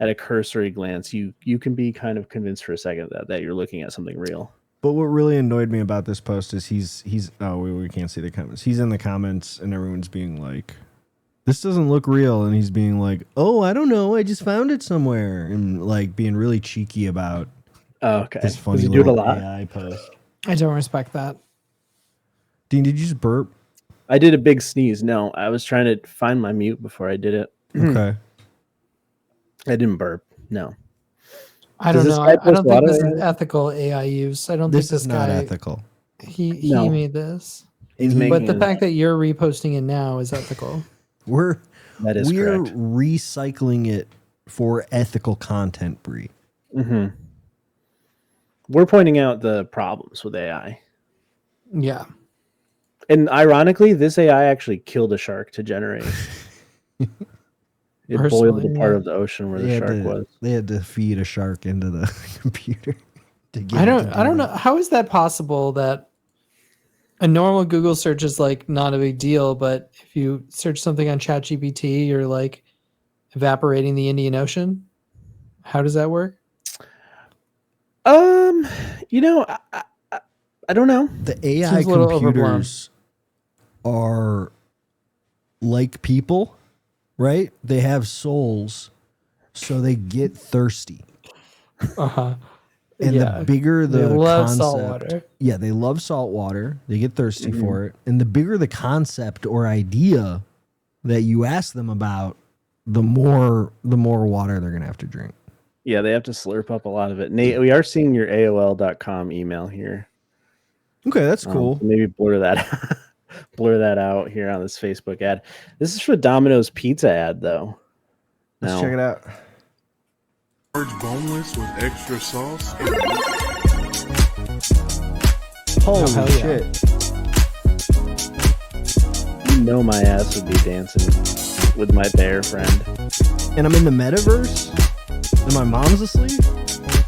At a cursory glance, you can be kind of convinced for a second that you're looking at something real. But what really annoyed me about this post is he's we can't see the comments. He's in the comments and everyone's being like, this doesn't look real, and he's being like, oh, I don't know, I just found it somewhere, and being really cheeky about his funny Does he do it a little lot? AI post. I don't respect that. Dean, did you just burp? I did a big sneeze. No, I was trying to find my mute before I did it. Okay. I didn't burp. No. I don't know. I don't think this is ethical AI use. I don't think this is not guy, ethical. He made this. But the fact that you're reposting it now is ethical. We're correct. Recycling it for ethical content, Brie. Mm-hmm. We're pointing out the problems with AI. Yeah. And ironically, this AI actually killed a shark to generate. It boiled the part of the ocean where the shark was. They had to feed a shark into the computer to get I don't know. How is that possible that a normal Google search is not a big deal, but if you search something on ChatGPT, you're evaporating the Indian Ocean? How does that work? I don't know. The AI computers are like people, right? They have souls, so they get thirsty. Uh-huh. And the bigger the they love concept, salt water. Yeah, they love salt water. They get thirsty for it. And the bigger the concept or idea that you ask them about, the more water they're gonna have to drink. Yeah, they have to slurp up a lot of it. Nate, we are seeing your AOL.com email here. Okay, that's cool. Maybe blur that out here on this Facebook ad. This is for Domino's Pizza ad, though. Let's check it out. Large boneless with extra sauce. Holy shit. You know my ass would be dancing with my bear friend. And I'm in the metaverse? And my mom's asleep?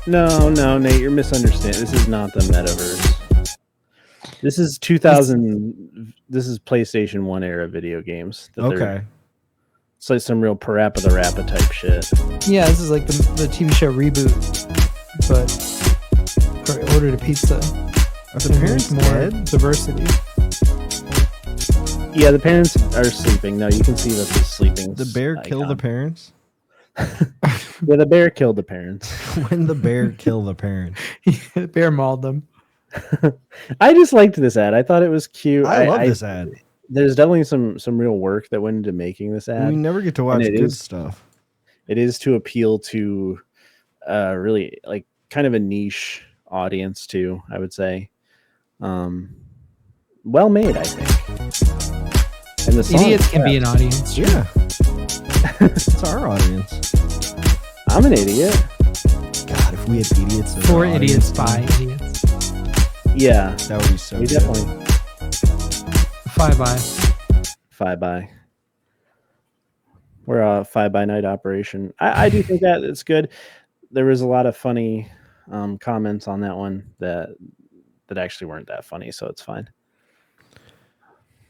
No, Nate, you're misunderstanding. This is not the metaverse. This is 2000. This is PlayStation 1 era video games. Okay. It's like some real Parappa the Rappa type shit. Yeah, this is like the TV show Reboot, but for Order to Pizza. Are the parents more dead? Diversity. Yeah, the parents are sleeping. No, you can see that they're sleeping. The bear killed the parents? Yeah, the bear killed the parents. When the bear killed the parents? The bear mauled them. I just liked this ad. I thought it was cute. I love this ad. There's definitely some real work that went into making this ad. We never get to watch good stuff. It is to appeal to really kind of a niche audience too, I would say. Well made, I think. And the idiots can be an audience. Yeah. It's our audience. I'm an idiot. God, if we had idiots. For idiots by idiots. Yeah. That would be so We good. definitely. 5 by. We're a 5 by night operation. I do think that it's good. There was a lot of funny comments on that one that actually weren't that funny, so it's fine.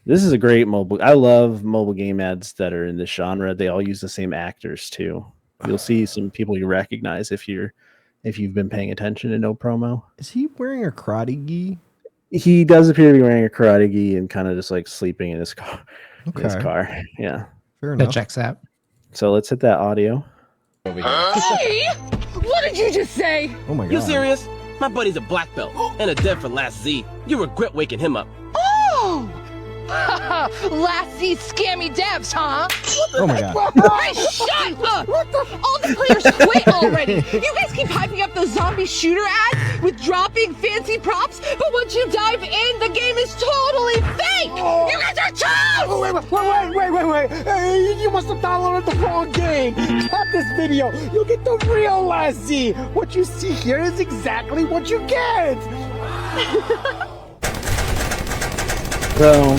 This is a great mobile. I love mobile game ads that are in this genre. They all use the same actors too. You'll see some people you recognize if you've been paying attention to No Promo. Is he wearing a karate gi? He does appear to be wearing a karate gi and kind of just like sleeping in his car. Okay. In his car. Yeah. Fair That enough. checks out. So let's hit that audio. Hey! What did you just say? Oh my god. You serious? My buddy's a black belt and a dev for Last Z. You regret waking him up. Oh! Last Z scammy devs, huh? Oh my god. Hey, shut up! All the players quit already. You guys keep hyping up those zombie shooter ads with dropping fancy props, but once you dive in, the game is totally fake! You guys are toast! Wait. Hey, you must have downloaded the wrong game. Tap this video. You'll get the real Last Z. What you see here is exactly what you get. So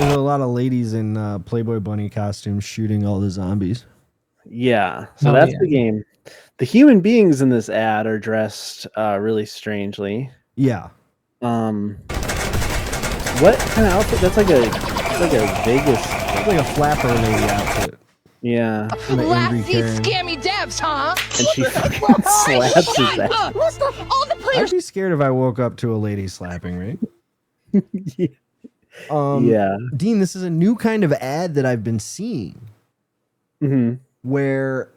There's a lot of ladies in Playboy Bunny costumes shooting all the zombies. yeah. So Oh, that's yeah. the game. The human beings in this ad are dressed really strangely. Yeah. What kind of outfit? That's like a Vegas. It's like a flapper lady outfit. Yeah. And the angry Last Z Karen. scammy devs, huh? And she fucking slaps his Shut ass. up! All the I'd players be scared if I woke up to a lady slapping me. Yeah. Yeah. Dean, this is a new kind of ad that I've been seeing where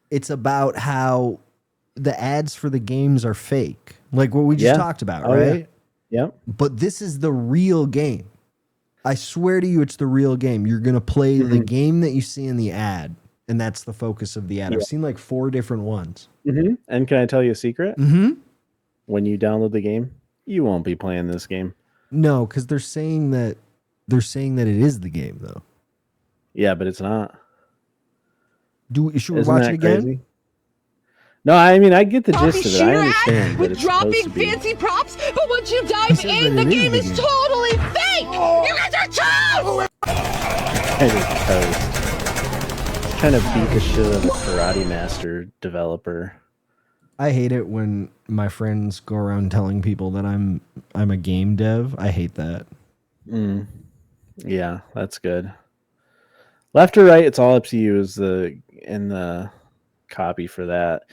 it's about how the ads for the games are fake. Like what we just talked about, right? Yeah. Yep. But this is the real game. I swear to you, it's the real game. You're going to play the game that you see in the ad, and that's the focus of the ad. I've seen like 4 different ones. And can I tell you a secret? When you download the game, you won't be playing this game. No, because they're saying that it is the game, though. Yeah, but it's not. Should we Isn't watch that it again? crazy? No, I mean I get the zombie gist of it. shooter I ad understand that with it's supposed dropping to be. fancy props, but once you dive says in, that the it is game the is game. totally fake! You guys are toast! Kind of toast. Trying to beat the shit out of the Karate Master developer. I hate it when my friends go around telling people that I'm a game dev. I hate that. Yeah, that's good. Left or right, it's all up to you. Is the copy for that?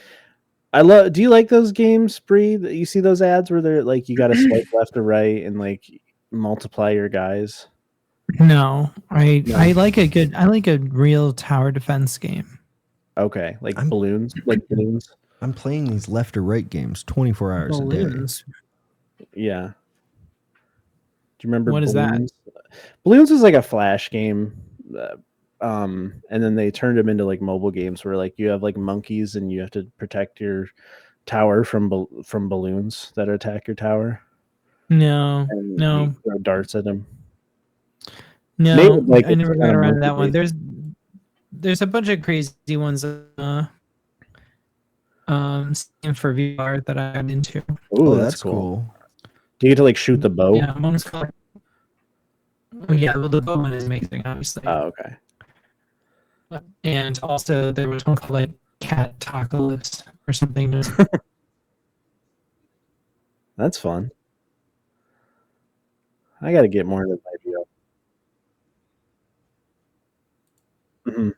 Do you like those games, Brie? You see those ads where they're like you got to swipe left or right and like multiply your guys? No, I like a real tower defense game. Okay, like balloons. I'm playing these left or right games 24 hours a day. Balloons. Yeah. Do you remember What is that? Balloons? Balloons was like a flash game. And then they turned them into like mobile games where like you have like monkeys and you have to protect your tower from balloons that attack your tower. No, And no, you throw darts at them. no. Maybe, like, I never it's got kinda around to that one. monkey-based. There's a bunch of crazy ones for VR that I got into. Ooh, Oh, that's that's cool. cool. Do you get to like shoot the bow? Yeah, one was called. Oh, yeah, well, the bow one is amazing, obviously. Oh, okay. And also, there was one called like Cat Tacolypse or something. That's fun. I got to get more into my VR.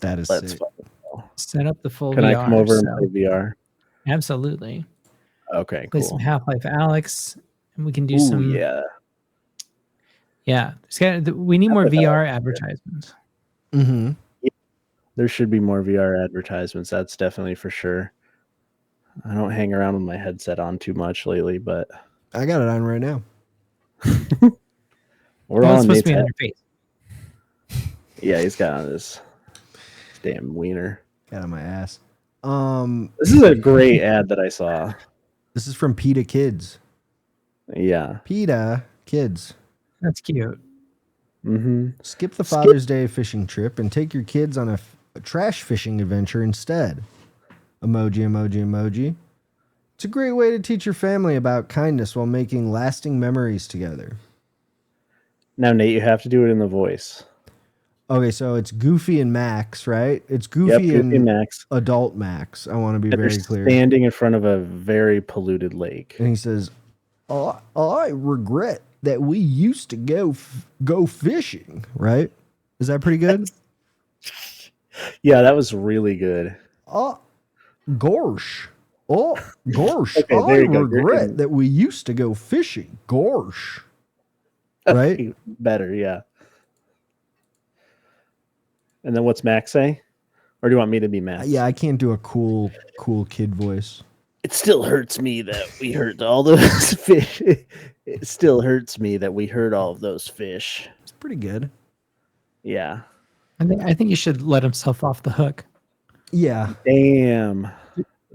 That is Let's sick. fucking Set up the full Can VR. I come over and so- play VR? Absolutely. Okay, Play cool. some Half-Life Alex, and we can do Ooh, some. yeah. Yeah. We need more Half-Life VR Alyx, yeah. advertisements. Mm-hmm. There should be more VR advertisements. That's definitely for sure. I don't hang around with my headset on too much lately, but I got it on right now. we're Well, it's on supposed to Nate's be on head. your face. Yeah, he's got on his damn wiener. Got on my ass. This is a great ad that I saw. This is from PETA Kids. Yeah. PETA Kids. That's cute. Skip the Father's Day fishing trip and take your kids on a trash fishing adventure instead. Emoji, emoji, emoji. It's a great way to teach your family about kindness while making lasting memories together. Now, Nate, you have to do it in the voice. Okay, so it's Goofy and Max, right? It's Goofy and Max. Adult Max. I want to be very clear. Standing in front of a very polluted lake. And he says, I regret that we used to go fishing, right? Is that pretty good? Yeah, that was really good. Gorsh. Oh, gorsh. Okay, I regret that we used to go fishing. Gorsh. Right? Better, yeah. And then what's Max say? Or do you want me to be Max? Yeah, I can't do a cool kid voice. It still hurts me that we hurt all those fish. It still hurts me that we hurt all of those fish. It's pretty good. Yeah. I think he should let himself off the hook. Yeah. Damn.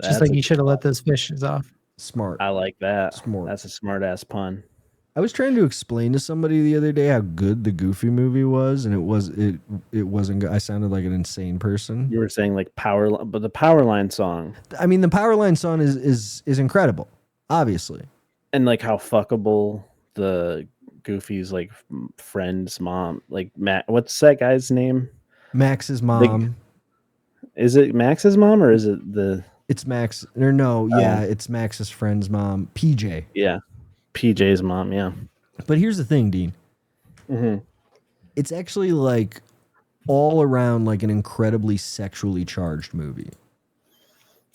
Just like he should have let those fishes off. Smart. I like that. Smart. That's a smart ass pun. I was trying to explain to somebody the other day how good the Goofy movie was, and it wasn't good. I sounded like an insane person. You were saying like but the Powerline song. I mean, the Powerline song is incredible, obviously. And like how fuckable the Goofy's like friend's mom, like Matt. What's that guy's name? Max's mom. Is it Max's mom or is it It's Max. Or no, yeah, it's Max's friend's mom, PJ. Yeah. PJ's mom, yeah. But here's the thing, Dean. Mm-hmm. It's actually like all around like an incredibly sexually charged movie.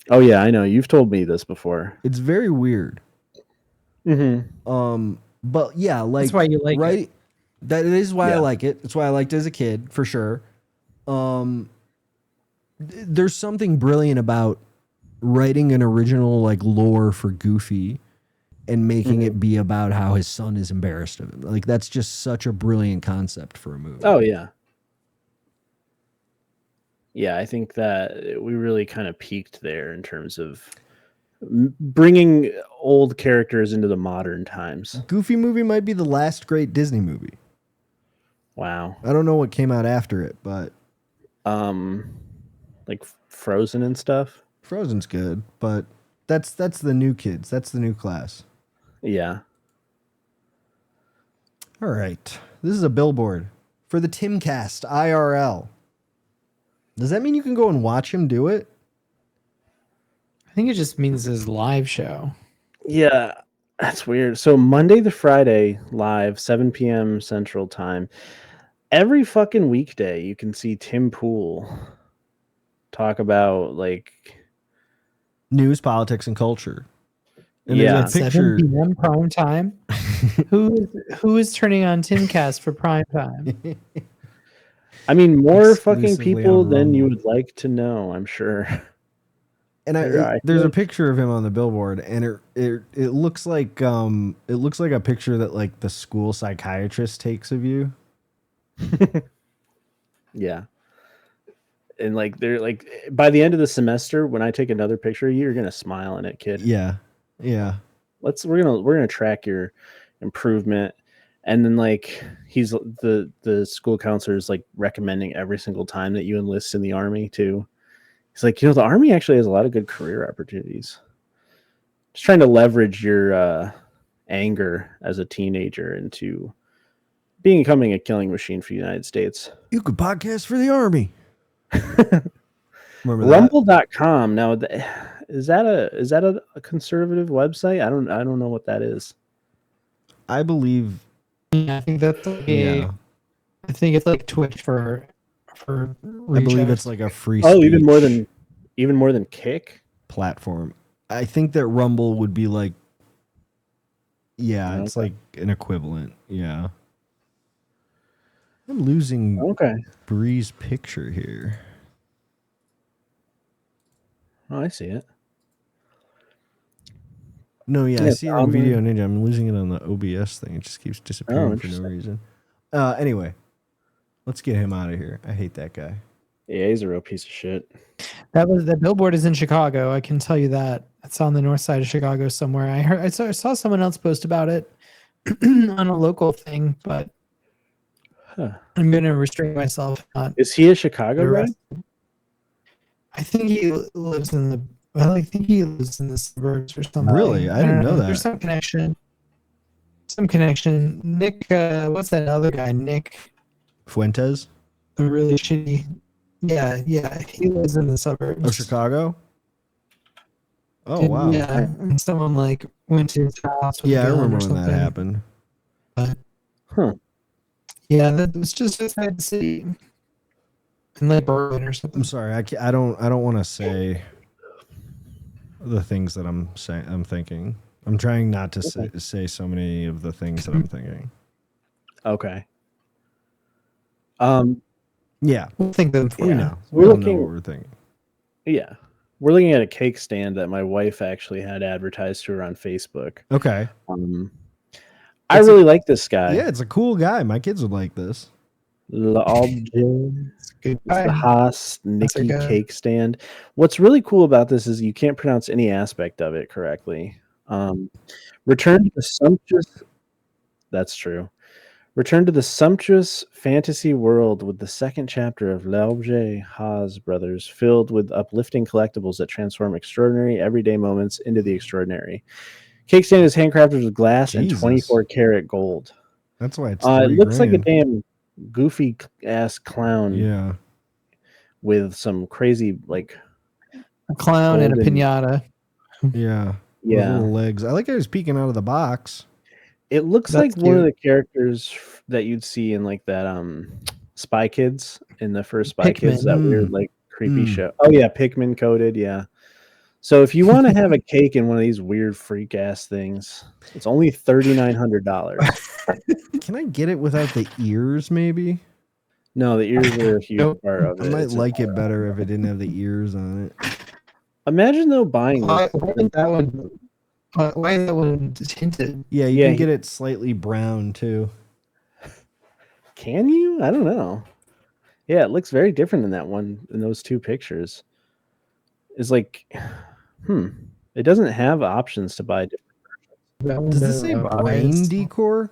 Oh yeah, I know. You've told me this before. It's very weird. Mm-hmm. But yeah, like that's why you like right? it. That is why I like it. That's why I liked it as a kid, for sure. There's something brilliant about writing an original like lore for Goofy and making it be about how his son is embarrassed of him. Like that's just such a brilliant concept for a movie. Oh yeah. Yeah, I think that we really kind of peaked there in terms of bringing old characters into the modern times. Goofy movie might be the last great Disney movie. Wow. I don't know what came out after it, but like Frozen and stuff. Frozen's good, but that's the new kids. That's the new class. Yeah. All right. This is a billboard for the Timcast IRL. Does that mean you can go and watch him do it? I think it just means his live show. Yeah, that's weird. So Monday to Friday live, 7 p.m. Central Time. Every fucking weekday you can see Tim Pool talk about like news, politics, and culture. And yeah, there's a picture. 7 p.m. prime time. Who is turning on Timcast for prime time? I mean, more fucking Exclusively people on than Rumble. you would like to know, I'm sure. And there's a picture of him on the billboard, and it looks like a picture that like the school psychiatrist takes of you. Yeah. And like they're like by the end of the semester, when I take another picture of you, you're gonna smile in it, kid. Yeah. Yeah. We're gonna track your improvement. And then like he's the school counselor is like recommending every single time that you enlist in the army too. He's like, the army actually has a lot of good career opportunities. Just trying to leverage your anger as a teenager into becoming a killing machine for the United States. You could podcast for the army. Remember Rumble.com. Now, is that a conservative website? I don't know what that is. I believe. Yeah, I think that's I think it's like Twitch for. I believe it's like a free. Oh, even more than Kick platform. I think that Rumble would be like. Yeah, it's like an equivalent. Yeah. I'm losing Brie's picture here. Oh, I see it. No, yeah, I see it on Video Ninja. I'm losing it on the OBS thing. It just keeps disappearing for no reason. Anyway, let's get him out of here. I hate that guy. Yeah, he's a real piece of shit. That billboard is in Chicago. I can tell you that. It's on the north side of Chicago somewhere. I saw someone else post about it. on a local thing, but I'm going to restrain myself. Not Is he a Chicago guy? I think he lives in the. Well, I think he lives in the suburbs or something. Really? I didn't know that. There's some connection. Some connection. Nick, what's that other guy? Nick Fuentes? The really shitty. Yeah. He lives in the suburbs of Chicago. Oh wow! Yeah, and someone like went to his house. With I remember when that happened. Yeah, that was just outside the city, in like Berlin or something. I'm sorry, I don't want to say the things that I'm thinking. I'm trying not to say so many of the things that I'm thinking. Okay. Yeah, we'll think them. We know. We don't know what we're thinking. Yeah. We're looking at a cake stand that my wife actually had advertised to her on Facebook. Okay. I really like this guy. Yeah, it's a cool guy. My kids would like this. Labluesblues Nicky cake stand. What's really cool about this is you can't pronounce any aspect of it correctly. Return to the sumptuous. That's true. Return to the sumptuous fantasy world with the second chapter of Labluesblues Brothers, filled with uplifting collectibles that transform extraordinary everyday moments into the extraordinary. Cake stand is handcrafted with glass and 24 karat gold. That's why it's it looks like a damn goofy ass clown. Yeah. With some crazy like a clown and a pinata. Yeah. Yeah. Little legs. I like how he's peeking out of the box. It looks like one of the characters that you'd see in like that Spy Kids in the first Spy Kids, that weird like creepy show. Oh yeah, Pikmin coated, yeah. So if you want to have a cake in one of these weird freak ass things, it's only $3,900. Can I get it without the ears, maybe? No, the ears are a huge part of it. I might like it better if it didn't have the ears on it. Imagine though buying why is that one tinted? Yeah, you can get it slightly brown too. Can you? I don't know. Yeah, it looks very different than that one in those two pictures. It's like, it doesn't have options to buy different. Does this say brain decor?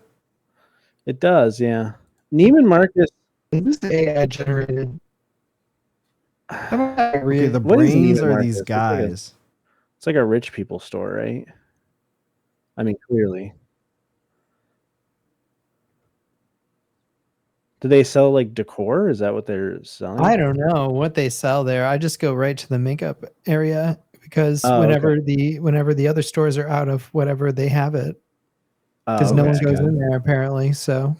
It does, yeah. Neiman Marcus. Is this AI generated? Okay, the brains are these guys. It's like a rich people store, right? I mean, clearly. Do they sell like decor? Is that what they're selling? I don't know what they sell there. I just go right to the makeup area because whenever the other stores are out of whatever, they have it. Because no one goes in there apparently. So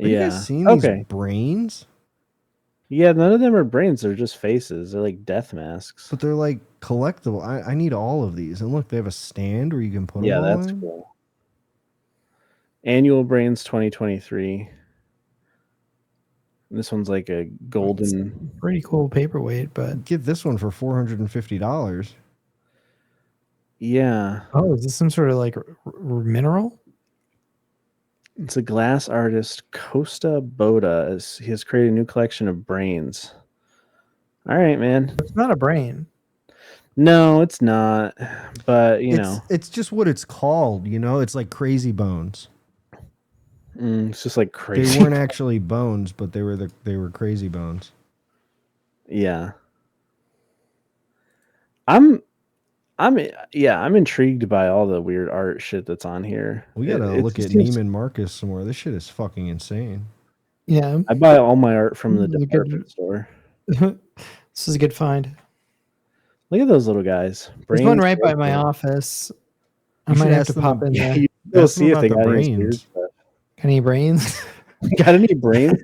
have you guys seen these brains? Yeah, none of them are brains. They're just faces. They're like death masks. But they're like collectible. I need all of these. And look, they have a stand where you can put them all that's in. cool. Annual Brains 2023. This one's like a golden, pretty cool paperweight, but get this one for $450. Yeah. Oh, is this some sort of like mineral? It's a glass artist, Costa Boda. He has created a new collection of brains. All right, man. It's not a brain. No, it's not. But you know, it's just what it's called. You know, it's like crazy bones. It's just like crazy. They weren't actually bones, but they were crazy bones. Yeah. I'm intrigued by all the weird art shit that's on here. We gotta look at Neiman Marcus some more. This shit is fucking insane. Yeah, I buy all my art from the department store. This is a good find. Look at those little guys. There's one right by my office. I might have to pop in there. You'll see if they got brains. Any brains? Got any brains?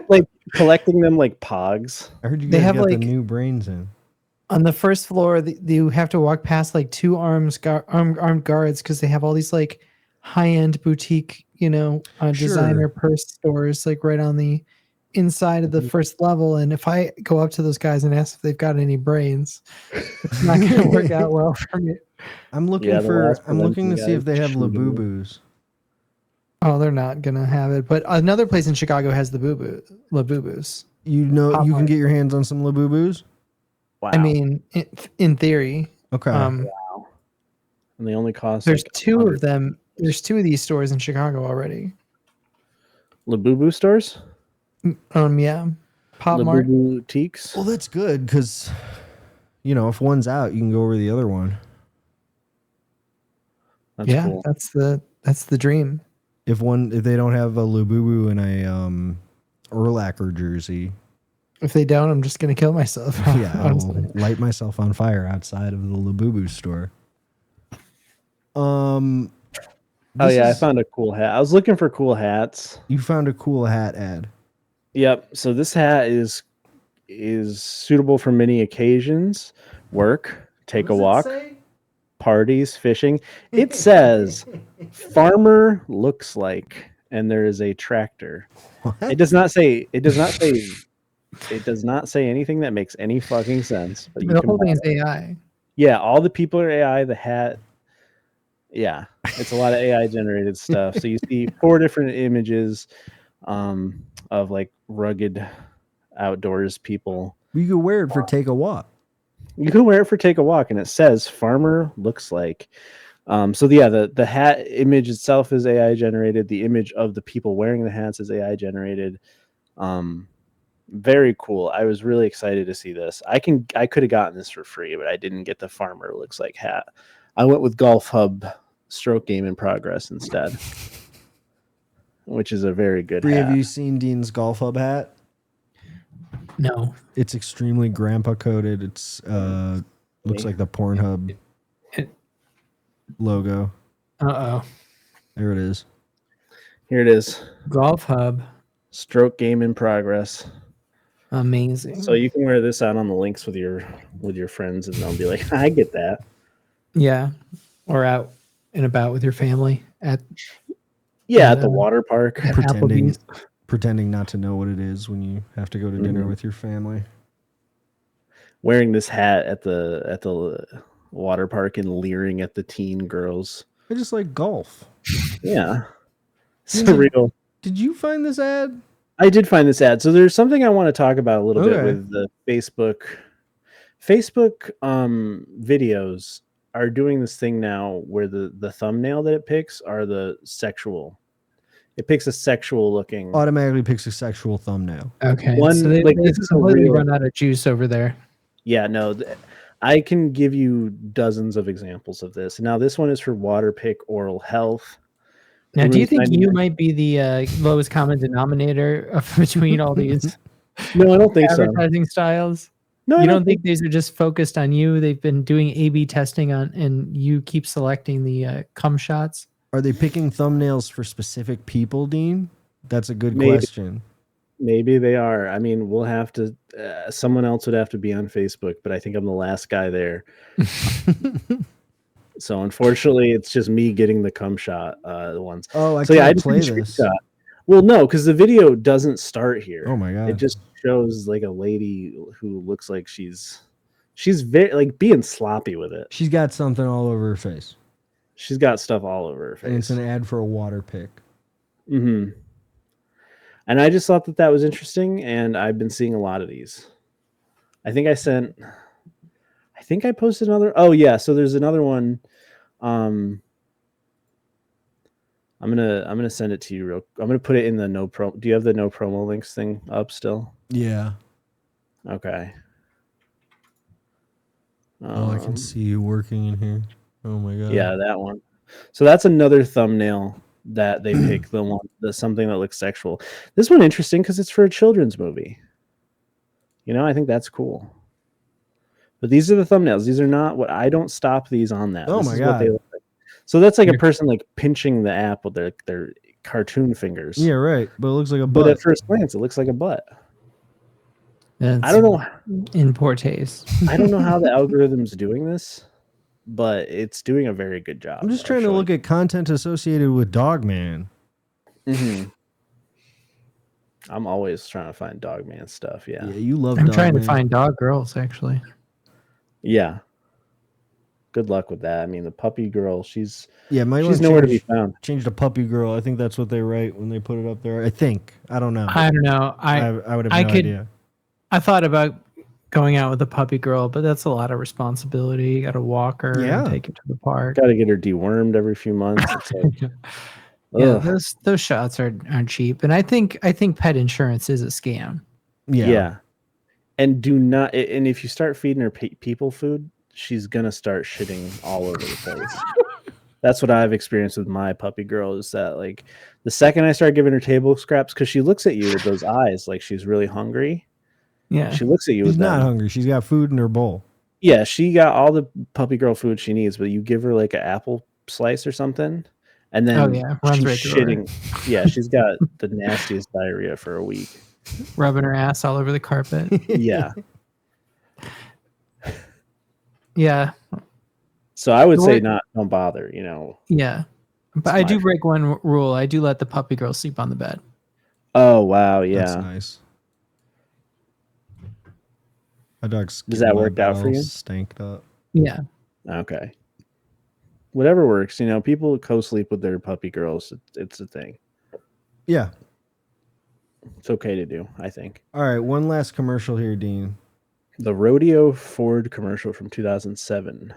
Like collecting them like pogs. I heard you guys got the new brains in. On the first floor, you have to walk past like two armed guards because they have all these like high-end boutique, designer purse stores like right on the inside of the first level. And if I go up to those guys and ask if they've got any brains, it's not going to work out well for me. I'm looking to see if they have Labubus. Oh, they're not gonna have it. But another place in Chicago has Labubus. You can get your hands on some Labubus. Wow. I mean, in theory. Okay. Wow. And they only cost. There's two of them There's 2 of these stores in Chicago already. Labubu stores? Yeah. Pop Mart. Labubu boutiques. Well, that's good because, if one's out, you can go over to the other one. That's cool. that's the dream. If they don't have a Labubu and a Urlacher jersey. If they don't, I'm just gonna kill myself. Yeah, I'll light myself on fire outside of the Labubu store. I found a cool hat. I was looking for cool hats. You found a cool hat ad. Yep. So this hat is suitable for many occasions: work, take a walk, parties, fishing. It says farmer looks like, and there is a tractor. What? It does not say anything that makes any fucking sense. But the whole thing is AI. Yeah, all the people are AI. The hat, yeah, it's a lot of AI generated stuff. So you see 4 different images of like rugged outdoors people. You could wear it for take a walk. You can wear it for take a walk, and it says farmer looks like. The hat image itself is AI generated. The image of the people wearing the hats is AI generated. Very cool. I was really excited to see this. I could have gotten this for free, but I didn't get the farmer looks like hat. I went with Golf Hub Stroke Game in Progress instead, which is a very good Brie, hat. have you seen Dean's Golf Hub hat? No. It's extremely grandpa coded. It's looks like the Pornhub logo. Uh-oh. There it is. Here it is. Golf Hub. Stroke Game in Progress. Amazing. So you can wear this out on the links with your friends, and they'll be like, I get that. Yeah. Or out and about with your family at the water park. Pretending not to know what it is when you have to go to dinner with your family. Wearing this hat at the water park and leering at the teen girls. I just like golf. Yeah. Surreal. Did you find this ad? I did find this ad. So there's something I want to talk about a little bit with the Facebook. Facebook videos are doing this thing now where the thumbnail that it picks are the sexual. It picks a sexual looking. Automatically picks a sexual thumbnail. Okay. So they completely run out of juice over there. Yeah, no. I can give you dozens of examples of this. Now, this one is for Waterpik Oral Health. Now, do you think you might be the lowest common denominator between all these No, I don't think advertising styles? No, you don't think these are just focused on you? They've been doing A/B testing on, and you keep selecting the cum shots. Are they picking thumbnails for specific people, Dean? That's a good question. Maybe they are. I mean, we'll have to. Someone else would have to be on Facebook, but I think I'm the last guy there. So unfortunately, it's just me getting the cum shot. The ones. Oh, I can't play this. Well, no, because the video doesn't start here. Oh my god! It just shows like a lady who looks like she's very like being sloppy with it. She's got something all over her face. She's got stuff all over her face. And it's an ad for a Waterpik. Mm-hmm. And I just thought that was interesting, and I've been seeing a lot of these. I think I posted another. Oh yeah, so there's another one. I'm gonna send it to you. I'm gonna put it in the no pro. Do you have the no promo links thing up still? Yeah. Okay. Oh, I can see you working in here. Oh my god. Yeah, that one. So that's another thumbnail that they pick, something that looks sexual. This one interesting because it's for a children's movie. I think that's cool. But these are the thumbnails. These are not what I don't stop these on that. Oh this my is god. What they look like. So that's like a person like pinching the app with their cartoon fingers. Yeah, right. But it looks like a butt. But at first glance, it looks like a butt. I don't know. In poor taste. I don't know how the algorithm's doing this, but it's doing a very good job. I'm just trying to look at content associated with Dogman. Mm-hmm. I'm always trying to find Dogman stuff. Yeah, you love. I'm trying to find dog girls actually. Yeah. Good luck with that. I mean, the puppy girl, she's nowhere to be found. Change the puppy girl. I think that's what they write when they put it up there. I think. I don't know. I don't know. I would have no idea. I thought about going out with a puppy girl, but that's a lot of responsibility. You got to walk her and take her to the park. Got to get her dewormed every few months. It's like, yeah, those shots aren't cheap, and I think pet insurance is a scam. Yeah. And do not. And if you start feeding her people food, she's gonna start shitting all over the place. That's what I've experienced with my puppy girl. Is that like the second I start giving her table scraps, because she looks at you with those eyes like she's really hungry. Yeah, she looks at you. She's not hungry. She's got food in her bowl. Yeah, she got all the puppy girl food she needs, but you give her like an apple slice or something, and then runs she's right through shitting. Yeah, she's got the nastiest diarrhea for a week. Rubbing her ass all over the carpet. Yeah. Yeah. So I would say don't bother, Yeah. But I do break one rule. I do let the puppy girl sleep on the bed. Oh, wow. Yeah. That's nice. My dog's Does that work out for you? Stanked up. Yeah. Okay. Whatever works. People co-sleep with their puppy girls. It's a thing. Yeah. It's okay to do, I think. All right. One last commercial here, Dean. The Rodeo Ford commercial from 2007.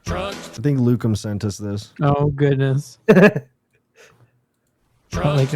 I think Lucum sent us this. Oh, goodness. Trucks. Rodeo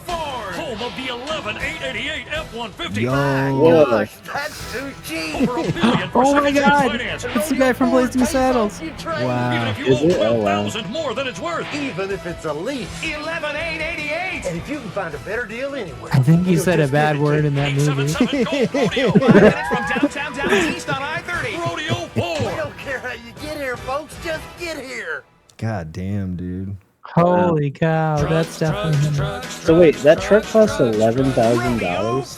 Ford, home of the 11888 F-150. Yo, That's too cheap. Over $1 billion Oh my God! finance. It's the guy from Blazing Saddles. wow. Even if you Is owe it? Oh, wow. $12,000 more than it's worth. Even if it's a lease. 11,888. And if you can find a better deal anywhere. I think he said a bad word in that movie. 877 Gold Rodeo. 5 minutes from downtown Dallas East on I-30. Rodeo We Ford. don't care how you get here, folks. Just get here. God damn, dude. Holy cow, that's definitely him. So wait, that truck cost $11,000?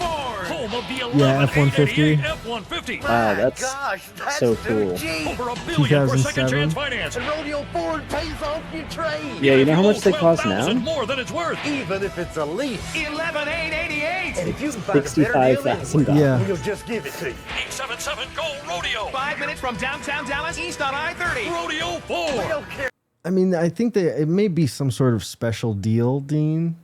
Yeah, F-150. F-150. Wow, that's so cool. Over $1 billion for second 2007. chance finance. And Rodeo Ford pays off your trade. Yeah, you know how much they cost now? More than it's worth. Even if it's a lease. 11,888. And if you can find a better deal $65,000. anywhere, Yeah. we'll just give it to you. 877 Gold Rodeo. 5 minutes from downtown Dallas East on I-30. Rodeo We Ford. don't care. I mean, I think that it may be some sort of special deal, Dean,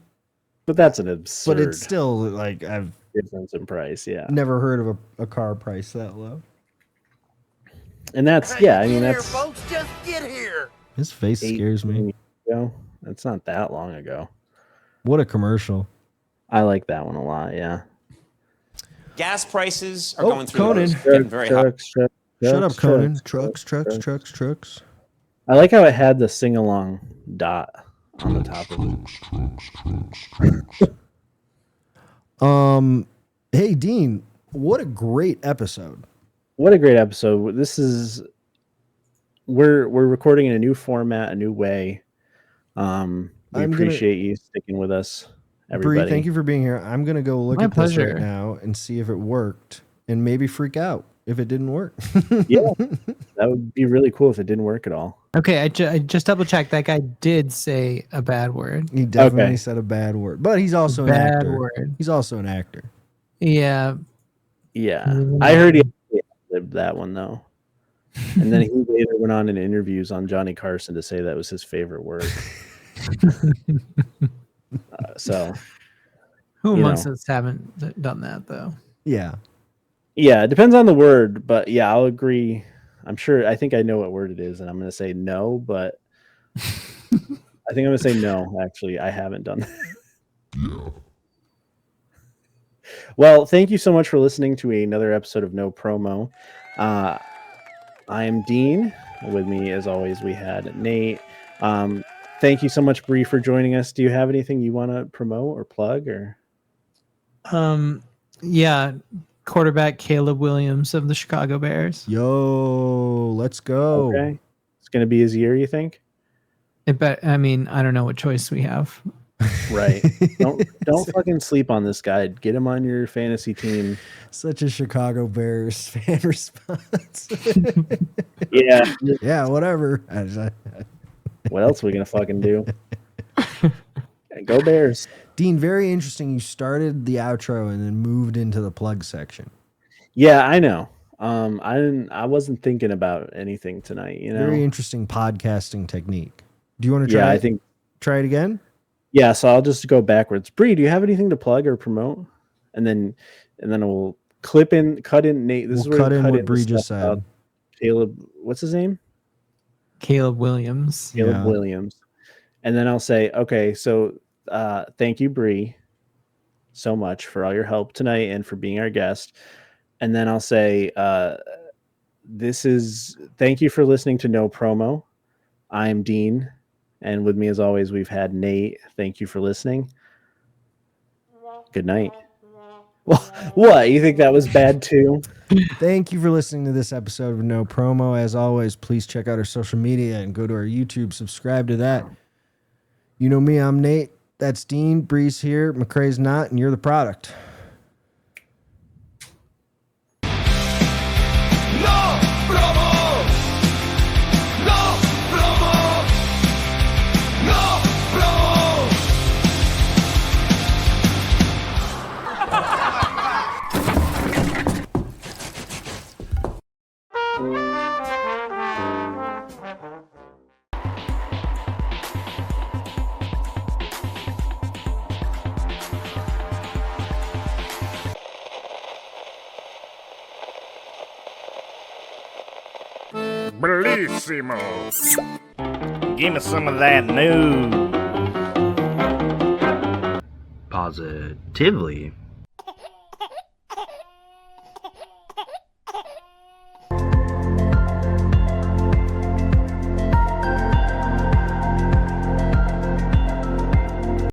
But that's an absurd but it's still like I've difference in price. Yeah. never heard of a car price that low. And that's, How yeah, I you mean, get here, that's folks. Just get here. His face 8 scares me. years ago. That's not that long ago. What a commercial. I like that one a lot. Yeah. Gas prices are Oh, going through Conan. the roof, getting very hot. Shut up, Conan. Trucks. I like how it had the sing along dot on the top of it. Hey, Dean, what a great episode. What a great episode. This is we're recording in a new format, a new way. We appreciate you sticking with us, everybody. Bree, thank you for being here. I'm gonna go look My at this pleasure. right now and see if it worked and maybe freak out if it didn't work. Yeah, that would be really cool if it didn't work at all. Okay, I just double checked. That guy did say a bad word. He definitely said a bad word, but he's also an Bad actor. word. He's also an actor. Yeah. Yeah, I heard he lived that one though, and then he later went on in interviews on Johnny Carson to say that was his favorite word. So, Who amongst us haven't done that though? Yeah. Yeah, it depends on the word, but yeah, I'll agree. I think I know what word it is, and I'm going to say no, but I think I'm going to say no. Actually, I haven't done that. Well, thank you so much for listening to another episode of No Promo. I am Dean. With me, as always, we had Nate. Thank you so much, Brie, for joining us. Do you have anything you want to promote or plug? Or Yeah, quarterback Caleb Williams of the Chicago Bears. Yo, let's go. Okay, it's going to be his year, you think? I mean, I don't know what choice we have. Right. Don't fucking sleep on this guy. Get him on your fantasy team. Such a Chicago Bears fan response. Yeah. Yeah, whatever. What else are we gonna fucking do? Go Bears. Dean, very interesting. You started the outro and then moved into the plug section. Yeah, I know. I wasn't thinking about anything tonight, you know. Very interesting podcasting technique. Do you want to try? Yeah, I think try it again. Yeah, so I'll just go backwards. Bree, do you have anything to plug or promote? then we'll cut in Nate. This is where cut in cut what in Brie the just stuff said. about Caleb, what's his name? Caleb Williams. Caleb Williams. And then I'll say, okay, so thank you, Brie, so much for all your help tonight and for being our guest. And then I'll say, thank you for listening to No Promo. I'm Dean. And with me, as always, we've had Nate. Thank you for listening. Good night. What? You think that was bad too? Thank you for listening to this episode of No Promo. As always, please check out our social media and go to our YouTube. Subscribe to that. You know me, I'm Nate. That's Dean. Bree's here. McCrae's not, and you're the product. Bellissimo. Give me some of that new. Positively.